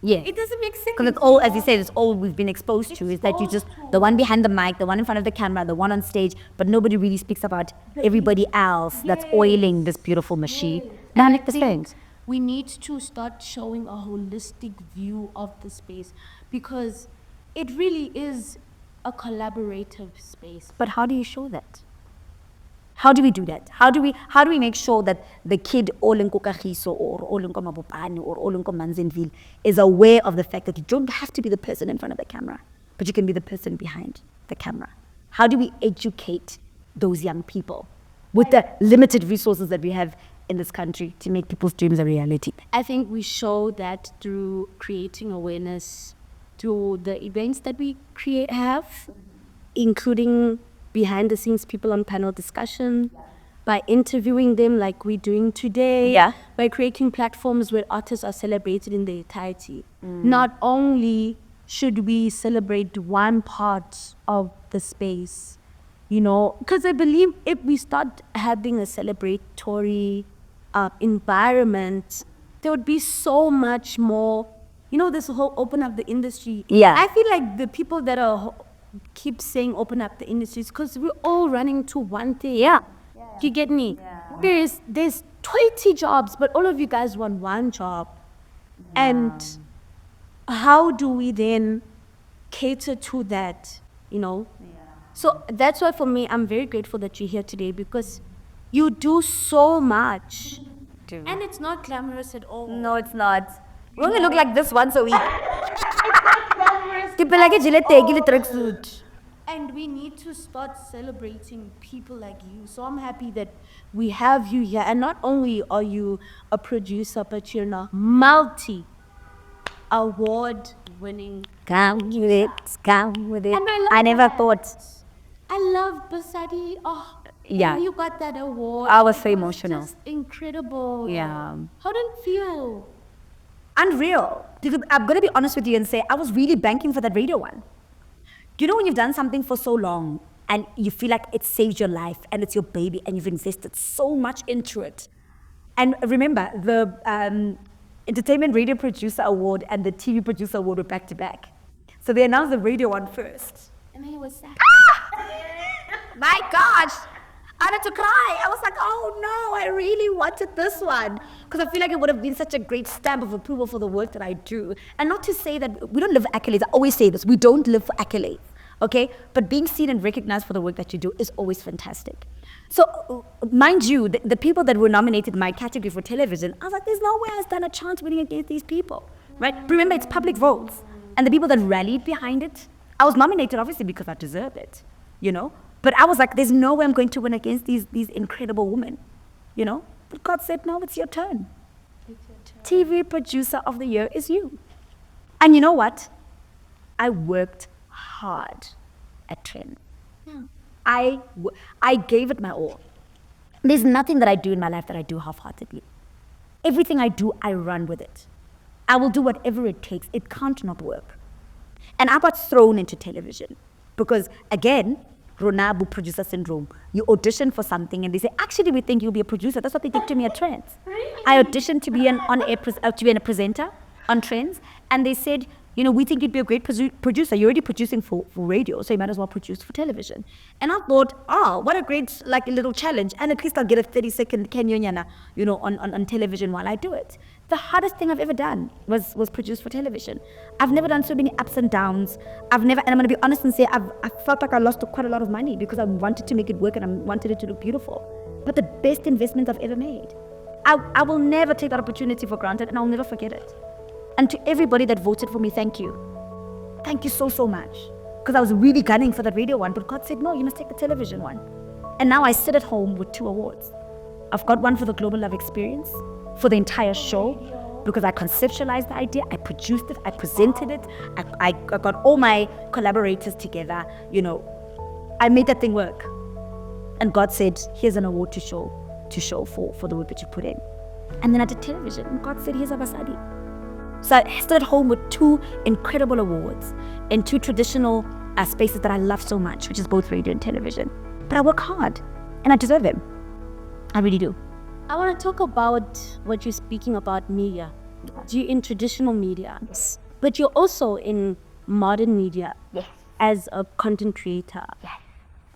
Yeah. It doesn't make sense. Because it's all, as you said, it's all we've been exposed to, is that you just, the one behind the mic, the one in front of the camera, the one on stage, but nobody really speaks about everybody else that's oiling this beautiful machine. 100%. We need to start showing a holistic view of the space, because it really is a collaborative space. But how do you show that? How do we do that? How do we make sure that the kid all in Koketso or all in Mabopane or all in Manzanville is aware of the fact that you don't have to be the person in front of the camera, but you can be the person behind the camera? How do we educate those young people with the limited resources that we have in this country to make people's dreams a reality? I think we show that through creating awareness through the events that we have, including behind the scenes people on panel discussion, by interviewing them like we're doing today, by creating platforms where artists are celebrated in their entirety. Not only should we celebrate one part of the space, because I believe if we start having a celebratory environment, there would be so much more, this whole open up the industry. I feel like the people that are keep saying open up the industries because we're all running to one thing. You get me? There's 20 jobs, but all of you guys want one job. And how do we then cater to that, So that's why for me, I'm very grateful that you're here today, because you do so much. And it's not glamorous at all. No, it's not. We only look like this once a week. People like a tracksuit. And we need to start celebrating people like you. So I'm happy that we have you here. And not only are you a producer, but you're a multi-award-winning. Come with it. And I never thought. I love Basadi. You got that award. I was so emotional. Just incredible. Yeah. How did it feel? Unreal. I'm going to be honest with you and say I was really banking for that radio one. You know when you've done something for so long and you feel like it saved your life and it's your baby and you've invested so much into it. And remember, the Entertainment Radio Producer Award and the TV Producer Award were back to back. So they announced the radio one first. And then it was that. My gosh! I had to cry. I was like, oh no, I really wanted this one. Because I feel like it would have been such a great stamp of approval for the work that I do. And not to say that we don't live for accolades. I always say this. We don't live for accolades. Okay? But being seen and recognized for the work that you do is always fantastic. So, mind you, the people that were nominated in my category for television, I was like, there's no way I stand a chance winning against these people. Right? Remember, it's public votes. And the people that rallied behind it, I was nominated obviously because I deserved it. You know? But I was like, there's no way I'm going to win against these incredible women, you know? But God said, no, it's your turn. TV Producer of the Year is you. And you know what? I worked hard at Trend. I gave it my all. There's nothing that I do in my life that I do half-heartedly. Everything I do, I run with it. I will do whatever it takes. It can't not work. And I got thrown into television because, again, Ronabu producer syndrome. You audition for something and they say, actually, we think you'll be a producer. That's what they did to me at Trends. I auditioned to be a presenter on Trends, and they said, you know, we think you'd be a great producer. You're already producing for radio, so you might as well produce for television. And I thought, oh, what a great little challenge. And at least I'll get a 30-second Kenyana, you know, on television while I do it. The hardest thing I've ever done was produce for television. I've never done so many ups and downs. And I'm going to be honest and say I felt like I lost quite a lot of money because I wanted to make it work and I wanted it to look beautiful. But the best investment I've ever made. I will never take that opportunity for granted, and I'll never forget it. And to everybody that voted for me, thank you. Thank you so, so much. Because I was really gunning for that radio one, but God said, no, you must take the television one. And now I sit at home with 2 awards. I've got one for the Global Love Experience, for the entire show, because I conceptualized the idea, I produced it, I presented it, I got all my collaborators together, you know. I made that thing work. And God said, here's an award to show for the work that you put in. And then I did television, and God said, here's a Basadi. So I stood at home with 2 incredible awards in 2 traditional spaces that I love so much, which is both radio and television. But I work hard, and I deserve them. I really do. I want to talk about what you're speaking about media. You're in traditional media, Yes. but you're also in modern media Yes. as a content creator. Yes.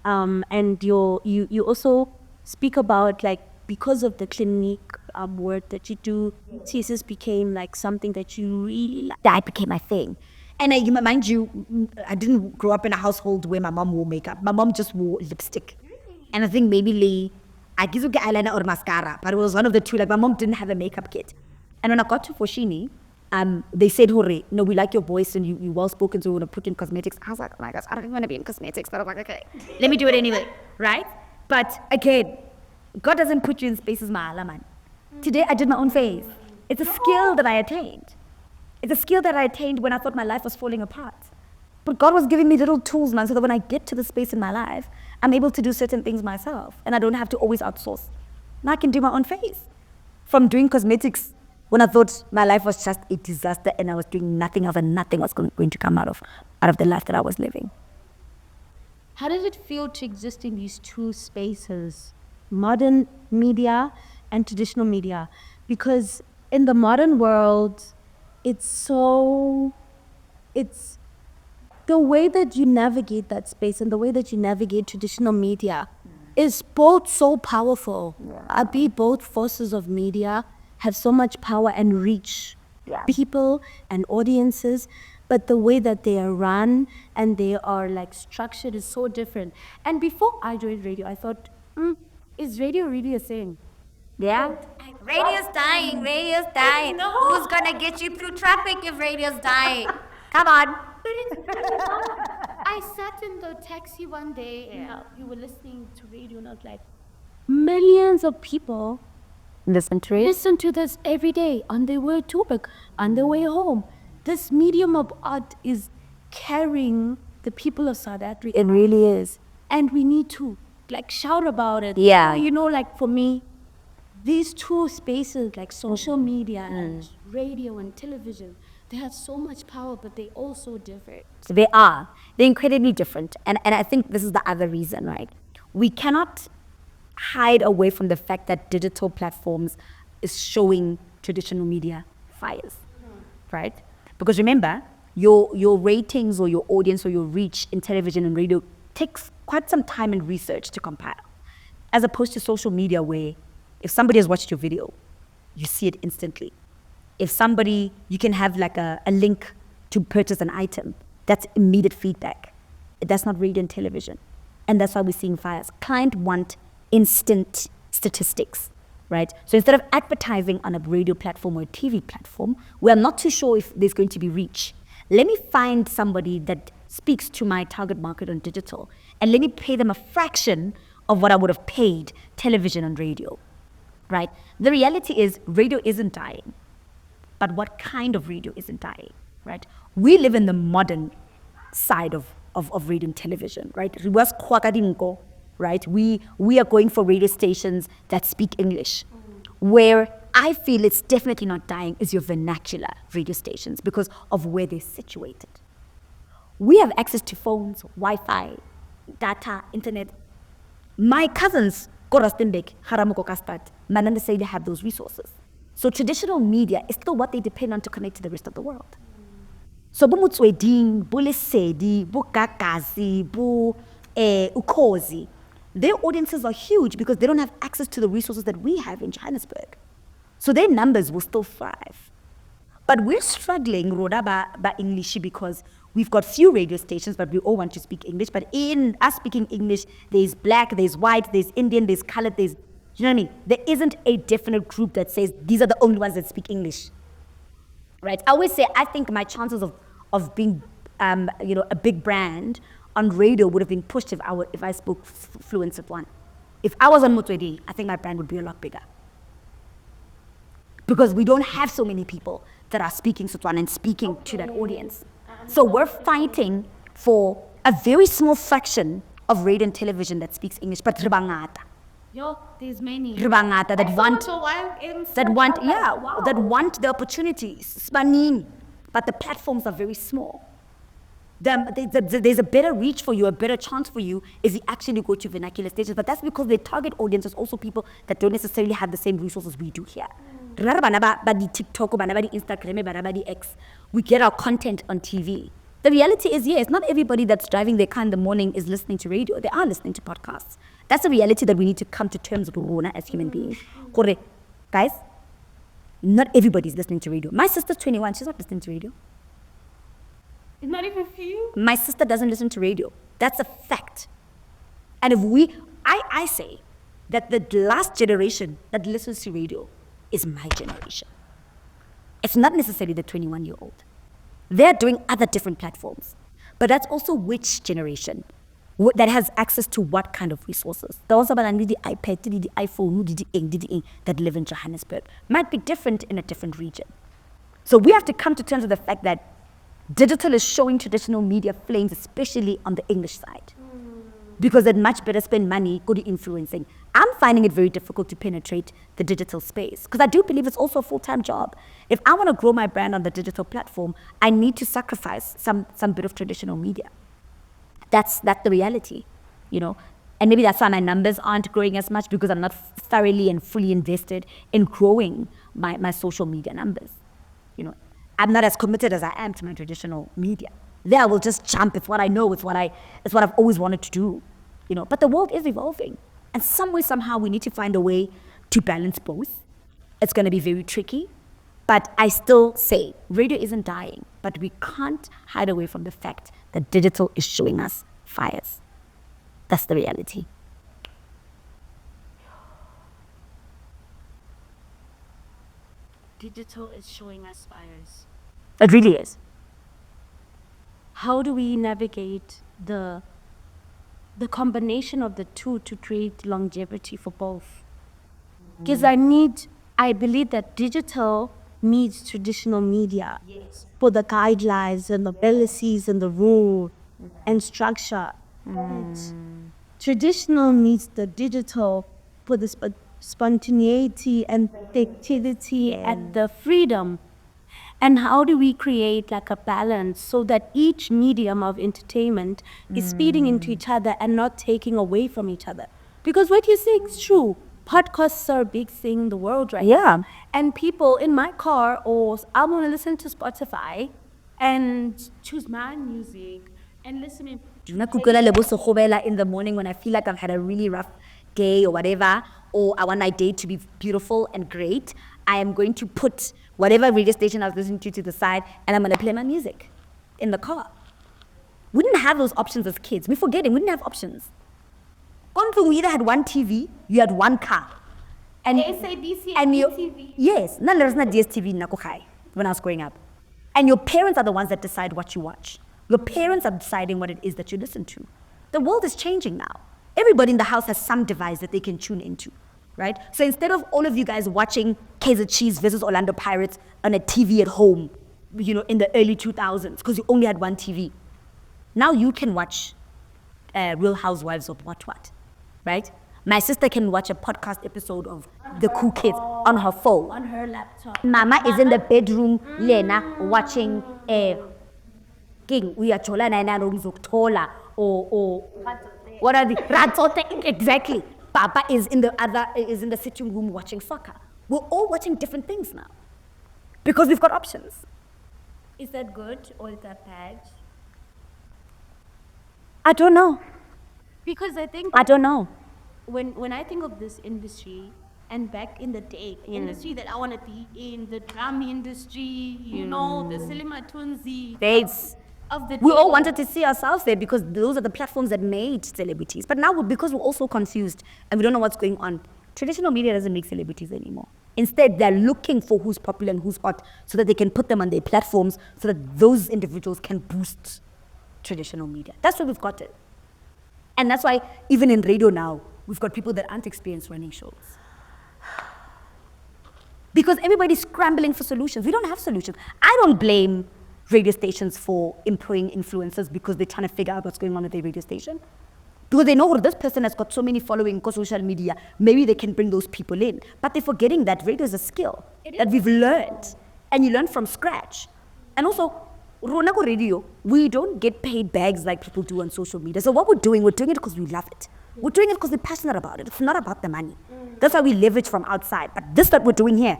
And you also speak about, like, because of the clinique work that you do, thesis became like something that you really like. That became my thing. And mind you, I didn't grow up in a household where my mom wore makeup. My mom just wore lipstick. And I think maybe I guess get eyeliner or mascara, but it was one of the two. Like, my mom didn't have a makeup kit. And when I got to Foshini, they said, hooray, no, we like your voice and you well spoken, so we want to put you in cosmetics. I was like, oh my gosh, I don't even want to be in cosmetics. But I was like, okay, let me do it anyway, right? But again, God doesn't put you in spaces, mahala man. Today I did my own face. It's a skill that I attained. It's a skill that I attained when I thought my life was falling apart. But God was giving me little tools, man, so that when I get to the space in my life, I'm able to do certain things myself. And I don't have to always outsource. Now I can do my own face. From doing cosmetics when I thought my life was just a disaster and I was doing nothing else and nothing was going to come out of the life that I was living. How does it feel to exist in these 2 spaces, modern media and traditional media? Because in the modern world, it's the way that you navigate that space and the way that you navigate traditional media is both so powerful. Both forces of media have so much power and reach people and audiences, but the way that they are run and they are like structured is so different. And before I joined radio, I thought, is radio really a thing? Yeah? Radio's dying. No. Who's gonna get you through traffic if radio's dying? Come on. I sat in the taxi one day and you were listening to radio and I was like, Millions of people Listen to it. listen to this every day on their way to work, on their way home. This medium of art is carrying the people of South Africa. It really is. And we need to like shout about it. Yeah. You know, like for me, these 2 spaces like social media and radio and television, They have so much power, but they all so different. They are. They're incredibly different. And I think this is the other reason, right? We cannot hide away from the fact that digital platforms is showing traditional media fires, right? Because remember, your ratings or your audience or your reach in television and radio takes quite some time and research to compile, as opposed to social media where if somebody has watched your video, you see it instantly. If somebody, you can have like a link to purchase an item, that's immediate feedback. That's not radio and television. And that's why we're seeing fires. Clients want instant statistics, right? So instead of advertising on a radio platform or a TV platform, we are not too sure if there's going to be reach. Let me find somebody that speaks to my target market on digital, and let me pay them a fraction of what I would have paid television and radio, right? The reality is radio isn't dying, but what kind of radio isn't dying, right? We live in the modern side of radio and television, right? Right? We are going for radio stations that speak English. Where I feel it's definitely not dying is your vernacular radio stations because of where they're situated. We have access to phones, Wi-Fi, data, internet. My cousins, Korastenbek, Haramoko Kastat, Mananda say they have those resources. So traditional media is still what they depend on to connect to the rest of the world. So bo Motsweding, bo Lesedi, bo Kakazi, bo Ukozi, their audiences are huge because they don't have access to the resources that we have in Johannesburg. So their numbers will still thrive. But we're struggling, Roda, by English because we've got few radio stations, but we all want to speak English. But in us speaking English, there's black, there's white, there's Indian, there's colored, there's, you know what I mean? There isn't a definite group that says these are the only ones that speak English, right? I always say I think my chances of being, a big brand on radio would have been pushed if I spoke fluent Setswana. If I was on Motswedi, I think my brand would be a lot bigger. Because we don't have so many people that are speaking Setswana and speaking to that audience. So we're fighting for a very small fraction of radio and television that speaks English, but ribangata. Yo, there's many. Ribangata that want the opportunities. Spanini. But the platforms are very small. There's a better reach for you, a better chance for you if you actually go to vernacular stations. But that's because their target audience is also people that don't necessarily have the same resources we do here. TikTok, Instagram, X, we get our content on TV. The reality is, yes, not everybody that's driving their car in the morning is listening to radio. They are listening to podcasts. That's a reality that we need to come to terms with as human beings. Correct. Guys, not everybody's listening to radio. My sister's 21, she's not listening to radio. It's not even for you. My sister doesn't listen to radio. That's a fact. And if I say that the last generation that listens to radio is my generation. It's not necessarily the 21-year-old. They're doing other different platforms. But that's also which generation that has access to what kind of resources. Those are the iPad, the iPhone, that live in Johannesburg might be different in a different region. So we have to come to terms with the fact that digital is showing traditional media flames, especially on the English side. Because they'd much better spend money go to influencing. I'm finding it very difficult to penetrate the digital space because I do believe it's also a full-time job. If I want to grow my brand on the digital platform, I need to sacrifice some bit of traditional media. That's the reality, And maybe that's why my numbers aren't growing as much because I'm not thoroughly and fully invested in growing my social media numbers. I'm not as committed as I am to my traditional media. There I will just jump. It's what I know. It's what I've always wanted to do. But the world is evolving. And somehow we need to find a way to balance both. It's going to be very tricky. But I still say radio isn't dying. But we can't hide away from the fact that digital is showing us fires. That's the reality. Digital is showing us fires. It really is. How do we navigate the combination of the two to create longevity for both? Because I believe that digital needs traditional media for the guidelines and the policies and the rule and structure. Traditional needs the digital for the spontaneity and the activity and the freedom. And how do we create like a balance so that each medium of entertainment is feeding into each other and not taking away from each other? Because what you say is true. Podcasts are a big thing in the world right Yeah. now. And people in my car, or I want to listen to Spotify and choose my music and listen to Nakukela lebo sekgobela in the morning when I feel like I've had a really rough day or whatever, or I want my day to be beautiful and great, I am going to put whatever radio station I was listening to the side, and I'm going to play my music in the car. We didn't have those options as kids. We're forgetting, we didn't have options. We either had one TV, you had one car. And SABC and you, TV. yes, no, there's not DSTV in Nakukhai when I was growing up. And your parents are the ones that decide what you watch. Your parents are deciding what it is that you listen to. The world is changing now. Everybody in the house has some device that they can tune into, right? So instead of all of you guys watching Kaizer Chiefs versus Orlando Pirates on a TV at home, in the early 2000s, because you only had one TV, now you can watch Real Housewives of what, right? My sister can watch a podcast episode of The Cool Kids on her phone. on her laptop. Mama is in the bedroom, Lena, watching King, we are Chola Nana Zoktola, or what are the Ratsote? Exactly. Papa is in the sitting room watching soccer. We're all watching different things now because we've got options. Is that good or is that bad? I don't know. Because I think I don't know. when I think of this industry, and back in the day, the industry that I want to be in, the drum industry, the cinema tunzi Babes, of the we all day. wanted to see ourselves there because those are the platforms that made celebrities. But now, because we're all so confused and we don't know what's going on, traditional media doesn't make celebrities anymore. Instead, they're looking for who's popular and who's hot so that they can put them on their platforms so that those individuals can boost traditional media. That's where we've got it. And that's why even in radio now, we've got people that aren't experienced running shows. Because everybody's scrambling for solutions. We don't have solutions. I don't blame radio stations for employing influencers because they're trying to figure out what's going on with their radio station. Because they know this person has got so many following on social media, maybe they can bring those people in. But they're forgetting that radio is a skill that we've learned. And you learn from scratch. And also, Ronako Radio, we don't get paid bags like people do on social media. So what we're doing it because we love it. We're doing it because we're passionate about it. It's not about the money. That's why we leverage from outside. But this that we're doing here,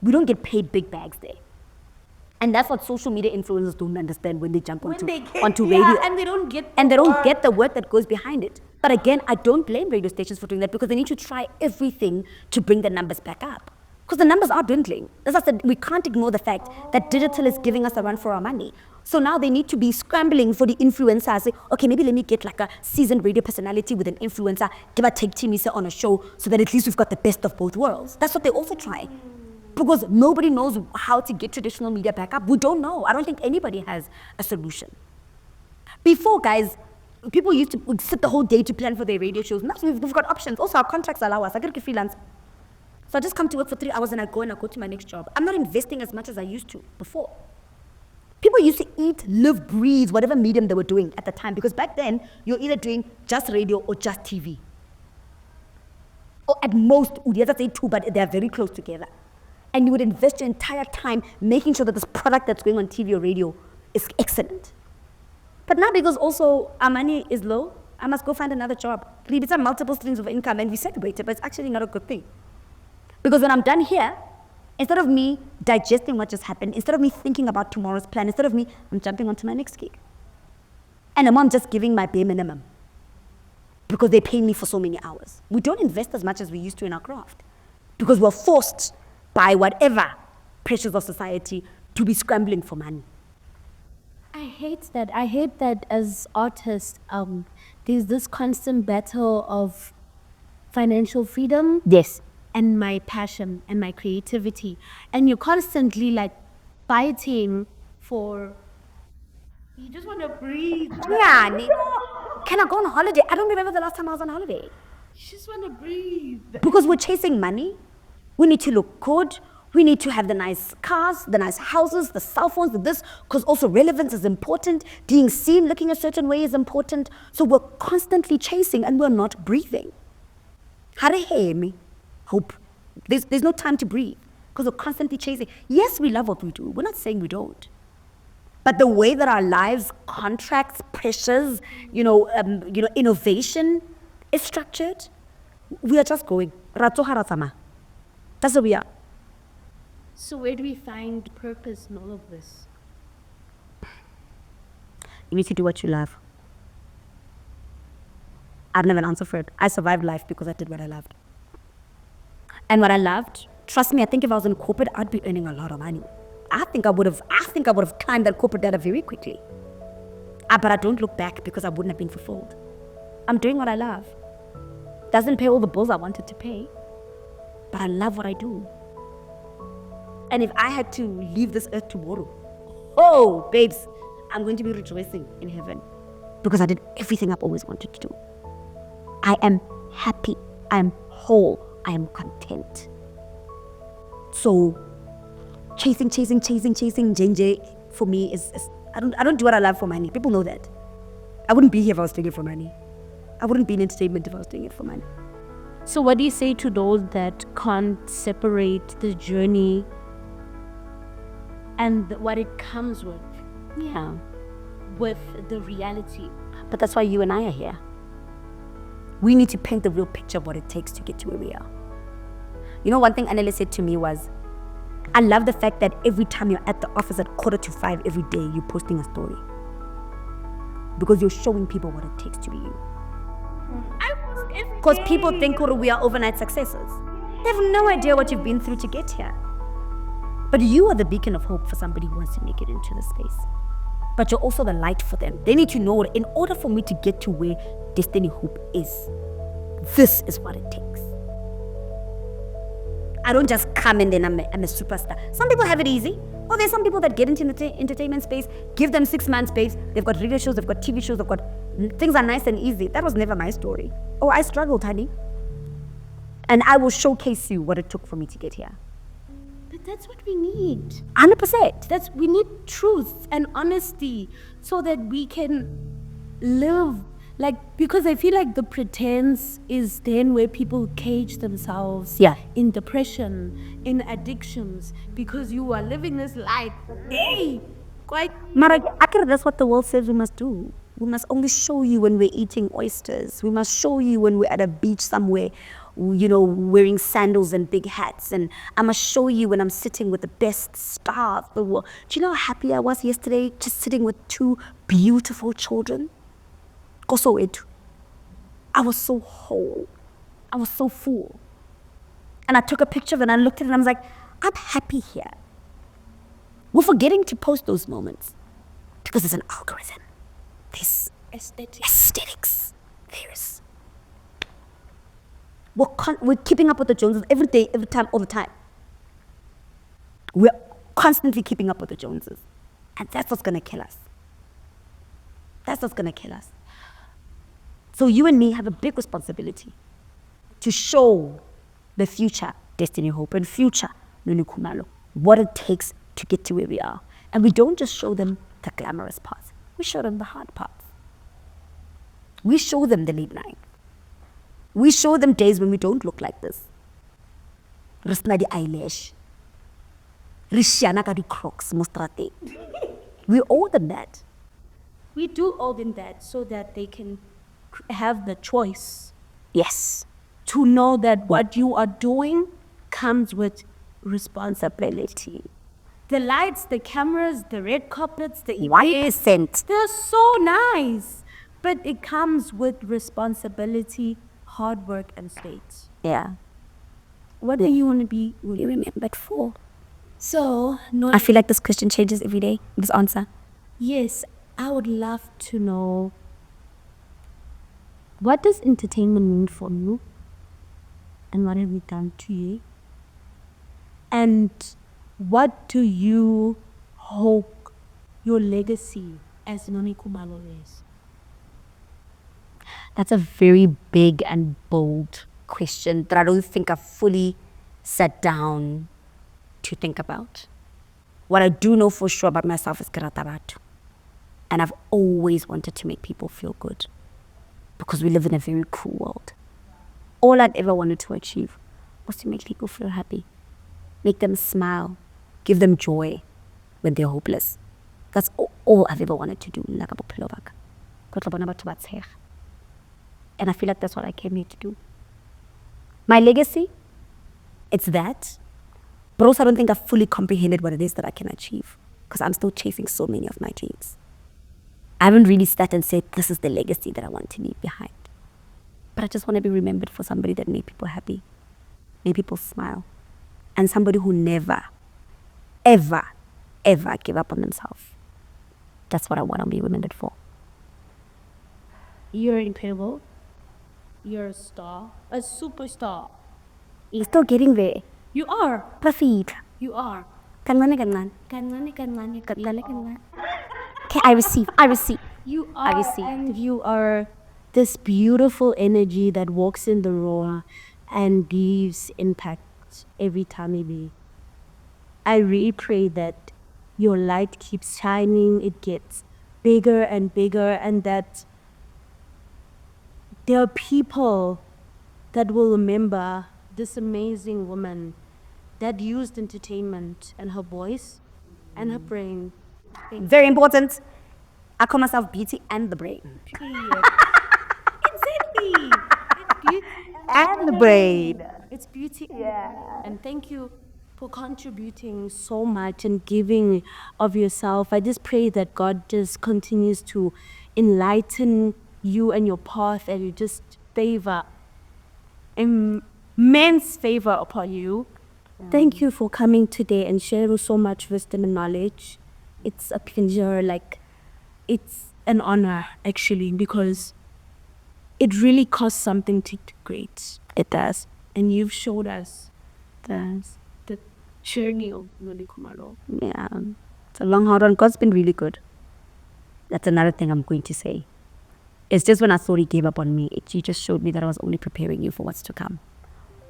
we don't get paid big bags there. And that's what social media influencers don't understand when they jump onto radio. And they don't get And they don't get the work that goes behind it. But again, I don't blame radio stations for doing that because they need to try everything to bring the numbers back up. Because the numbers are dwindling. As I said, we can't ignore the fact that digital is giving us a run for our money. So now they need to be scrambling for the influencers. Say, okay, maybe let me get like a seasoned radio personality with an influencer, give a take Timisa on a show so that at least we've got the best of both worlds. That's what they also try. Because nobody knows how to get traditional media back up. We don't know. I don't think anybody has a solution. Before, guys, people used to sit the whole day to plan for their radio shows. Now we've got options. Also, our contracts allow us. I get freelance. So I just come to work for 3 hours and I go to my next job. I'm not investing as much as I used to before. People used to eat, live, breathe, whatever medium they were doing at the time. Because back then, you're either doing just radio or just TV. Or at most, Udiaza say 2, but they're very close together. And you would invest your entire time making sure that this product that's going on TV or radio is excellent. But now because also our money is low, I must go find another job. It's a multiple streams of income and we celebrate it, but it's actually not a good thing. Because when I'm done here, instead of me digesting what just happened, instead of me thinking about tomorrow's plan, instead of me, I'm jumping onto my next gig. And I'm just giving my bare minimum because they pay me for so many hours. We don't invest as much as we used to in our craft because we're forced by whatever pressures of society to be scrambling for money. I hate that. I hate that as artists, there's this constant battle of financial freedom. Yes. And my passion and my creativity. And you're constantly like fighting for, you just want to breathe. Yeah. Can I go on holiday? I don't remember the last time I was on holiday. You just want to breathe. Because we're chasing money. We need to look good. We need to have the nice cars, the nice houses, the cell phones, this, because also relevance is important. Being seen, looking a certain way is important. So we're constantly chasing and we're not breathing. Hope. There's no time to breathe. because we're constantly chasing. Yes, we love what we do. We're not saying we don't. But the way that our lives, contracts, pressures, innovation is structured, we are just going. That's what we are. So where do we find purpose in all of this? You need to do what you love. I don't have an answer for it. I survived life because I did what I loved. And what I loved, trust me, I think if I was in corporate, I'd be earning a lot of money. I think I would have climbed that corporate ladder very quickly. But I don't look back because I wouldn't have been fulfilled. I'm doing what I love. Doesn't pay all the bills I wanted to pay, but I love what I do. And if I had to leave this earth tomorrow, oh, babes, I'm going to be rejoicing in heaven because I did everything I've always wanted to do. I am happy. I am whole. I am content. So chasing JJ for me is I don't do what I love for money. People know that. I wouldn't be here if I was doing it for money. I wouldn't be in entertainment if I was doing it for money. So what do you say to those that can't separate the journey and what it comes with? Yeah. With the reality. But that's why you and I are here. We need to paint the real picture of what it takes to get to where we are. You know, one thing Annele said to me was, I love the fact that every time you're at the office at 4:45 every day, you're posting a story. Because you're showing people what it takes to be you. Because people think we are overnight successes. They have no idea what you've been through to get here. But you are the beacon of hope for somebody who wants to make it into the space. But you're also the light for them. They need to know, in order for me to get to where Destiny Hope is, this is what it takes. I don't just come and then I'm a superstar. Some people have it easy. Or there's some people that get into the entertainment space, give them 6 months space, they've got radio shows, they've got TV shows, things are nice and easy. That was never my story. Oh, I struggled, honey. And I will showcase you what it took for me to get here. But that's what we need. 100%. We need truth and honesty so that we can live. Because I feel like the pretense is then where people cage themselves in depression, in addictions, because you are living this life. Hey, quite. Mareka, that's what the world says we must do. We must only show you when we're eating oysters. We must show you when we're at a beach somewhere, wearing sandals and big hats. And I must show you when I'm sitting with the best star of the world. Do you know how happy I was yesterday just sitting with 2 beautiful children? I was so whole. I was so full. And I took a picture of it and I looked at it and I was like, I'm happy here. We're forgetting to post those moments because there's an algorithm. There's aesthetics. We're keeping up with the Joneses every day, every time, all the time. We're constantly keeping up with the Joneses. And that's what's going to kill us. So you and me have a big responsibility to show the future Destiny Hope and future Noni Khumalo what it takes to get to where we are. And we don't just show them the glamorous parts. We show them the hard parts. We show them the late night. We show them days when we don't look like this. Risna di eyelash. Rishiana ka di crocs mostrate. We owe them that. We do owe them that so that they can have the choice. Yes. To know that what you are doing comes with responsibility. The lights, the cameras, the red carpets, the events, they're so nice. But it comes with responsibility, hard work, and state. Yeah. What do you want to be remembered for? So, I feel like this question changes every day, this answer. Yes, I would love to know, what does entertainment mean for you? And what have we done to you? And what do you hope your legacy as Noni Khumalo is? That's a very big and bold question that I don't think I've fully sat down to think about. What I do know for sure about myself is Karatabatu. And I've always wanted to make people feel good because we live in a very cruel world. All I'd ever wanted to achieve was to make people feel happy. make them smile, give them joy when they're hopeless. That's all I've ever wanted to do. And I feel like that's what I came here to do. My legacy, it's that. But also I don't think I've fully comprehended what it is that I can achieve, because I'm still chasing so many of my dreams. I haven't really sat and said, this is the legacy that I want to leave behind. But I just want to be remembered for somebody that made people happy, made people smile, and somebody who never, ever, ever gave up on themselves. That's what I want to be remembered for. You're incredible. You're a star. A superstar. You're still getting there. You are. Perfect. You are. Okay, I receive. You I are. receive. And you are this beautiful energy that walks in the room and leaves impact every time you leave. I really pray that your light keeps shining, it gets bigger and bigger, and that there are people that will remember this amazing woman that used entertainment and her voice and her brain. Very important. I call myself beauty and the brain. Exactly. It's beauty And the brain. It's beauty. And thank you for contributing so much and giving of yourself. I just pray that God just continues to enlighten you and your path, and you just favor, immense favor upon you. Thank you for coming today and sharing so much wisdom and knowledge. It's a pleasure, it's an honor actually, because it really costs something to be great. It does. And you've showed us Does. the journey of Noni Khumalo. Yeah. It's a long, hard one. God's been really good. That's another thing I'm going to say. It's just when I thought he gave up on me, he just showed me that I was only preparing you for what's to come.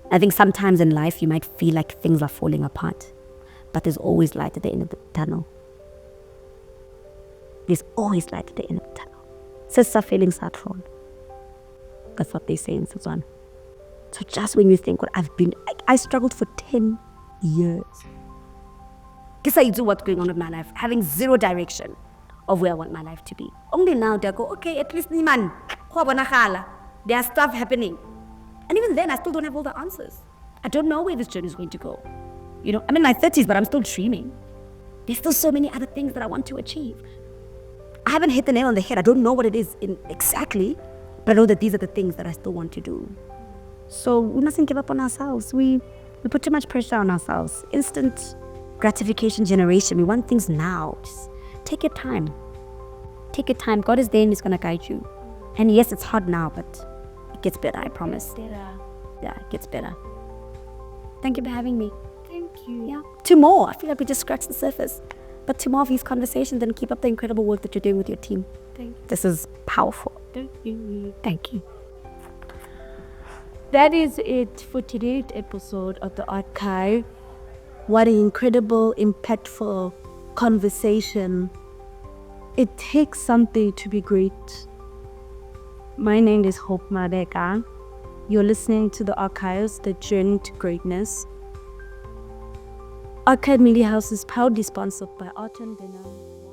I think sometimes in life you might feel like things are falling apart, but there's always light at the end of the tunnel. There's always light at the end of the tunnel. Sister feeling sad. That's what they say in Suzanne. So just when you think, I struggled for 10 years. Guess I do what's going on with my life, having zero direction of where I want my life to be. Only now they go, okay, at least niman, there's stuff happening. And even then, I still don't have all the answers. I don't know where this journey is going to go. You know, I'm in my 30s, but I'm still dreaming. There's still so many other things that I want to achieve. I haven't hit the nail on the head. I don't know what it is exactly, but I know that these are the things that I still want to do. So we mustn't give up on ourselves. We put too much pressure on ourselves. Instant gratification generation. We want things now. Just take your time. Take your time. God is there and He's going to guide you. And yes, it's hard now, but it gets better, I promise. Yeah, it gets better. Thank you for having me. Thank you. Yeah. 2 more. I feel like we just scratched the surface. But 2 more of these conversations, and keep up the incredible work that you're doing with your team. Thank you. This is powerful. Thank you. Thank you. That is it for today's episode of the Archive. What an incredible, impactful conversation. It takes something to be great. My name is Hope Mareka. You're listening to the Archives, the journey to greatness. Archive Media House is proudly sponsored by Art and Dineo.